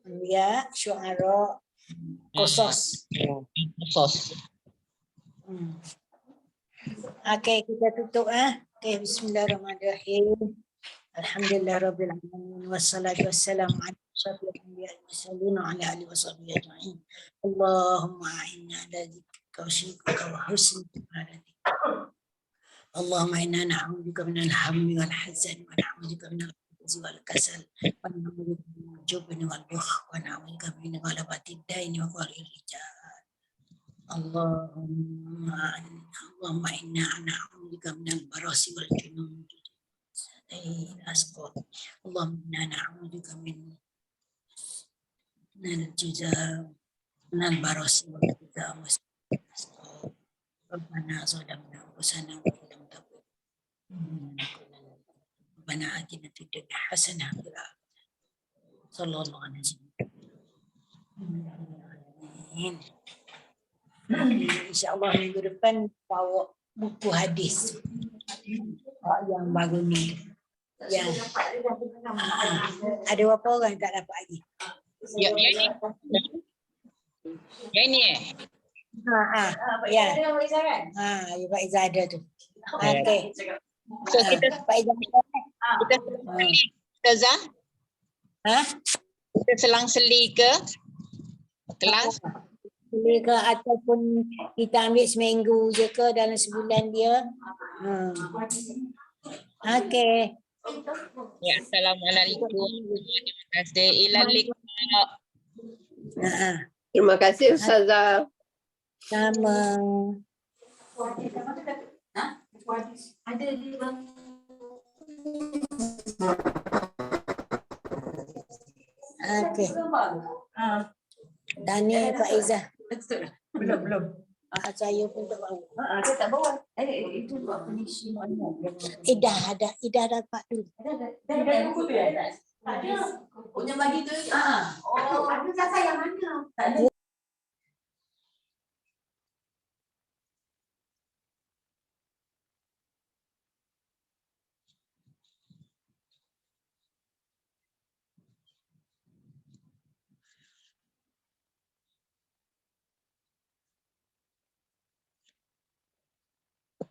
Anbiya, Syu'ara, Qasas. Okey, kita tutup Okey, bismillahirrahmanirrahim. Alhamdulillahirabbil alamin wassalatu wassalamu ala asyrafil anbiya'i wal mursalin wa ala alihi washabbihi ajma'in. Allahumma inna ala dzikrika wa syukrika wa husni ibadatika. Allahumma inna na'udzubika minal hammi wal hazani wa na'udzubika minal ajzi wal kasal wa na'udzubika minal jubni wal bukhl wa na'udzubika min ghalabati ad-daini wa qahri rijal. Allahumma inna na'udzubika minal barasi wal junun. Allahumma inna na'udzubika minal juzam minal barasi wal juzam. Rabbana zalamna anfusana wa lam taghfir Rabbana atina fid dunya hasanah wa fil akhirati sallallahu alaihi wasallam. InsyaAllah minggu depan bawa buku hadis yang baru ni. Yang ada berapa orang tak dapat lagi? Yang ni ya. Pak Izzah ada tu. Okey. So kita Pak Izzah. Kita selang-seli ke kelas? Boleh ke ataupun kita ambil seminggu je ke dalam sebulan dia. Okey. Ya, Assalamualaikum. Terima kasih. Ilal liqa. Terima kasih Ustazah. Sama. Ada di bang. Okey. Daniel Pak Izzah. Belum. Saya pun tak bawa. Saya tak bawa. Itu buat finishing on. Ida dapat dulu. Ada buku tu ya? Tak ada. Punya bagi tu. Oh, ada saya yang mana? Tak ada.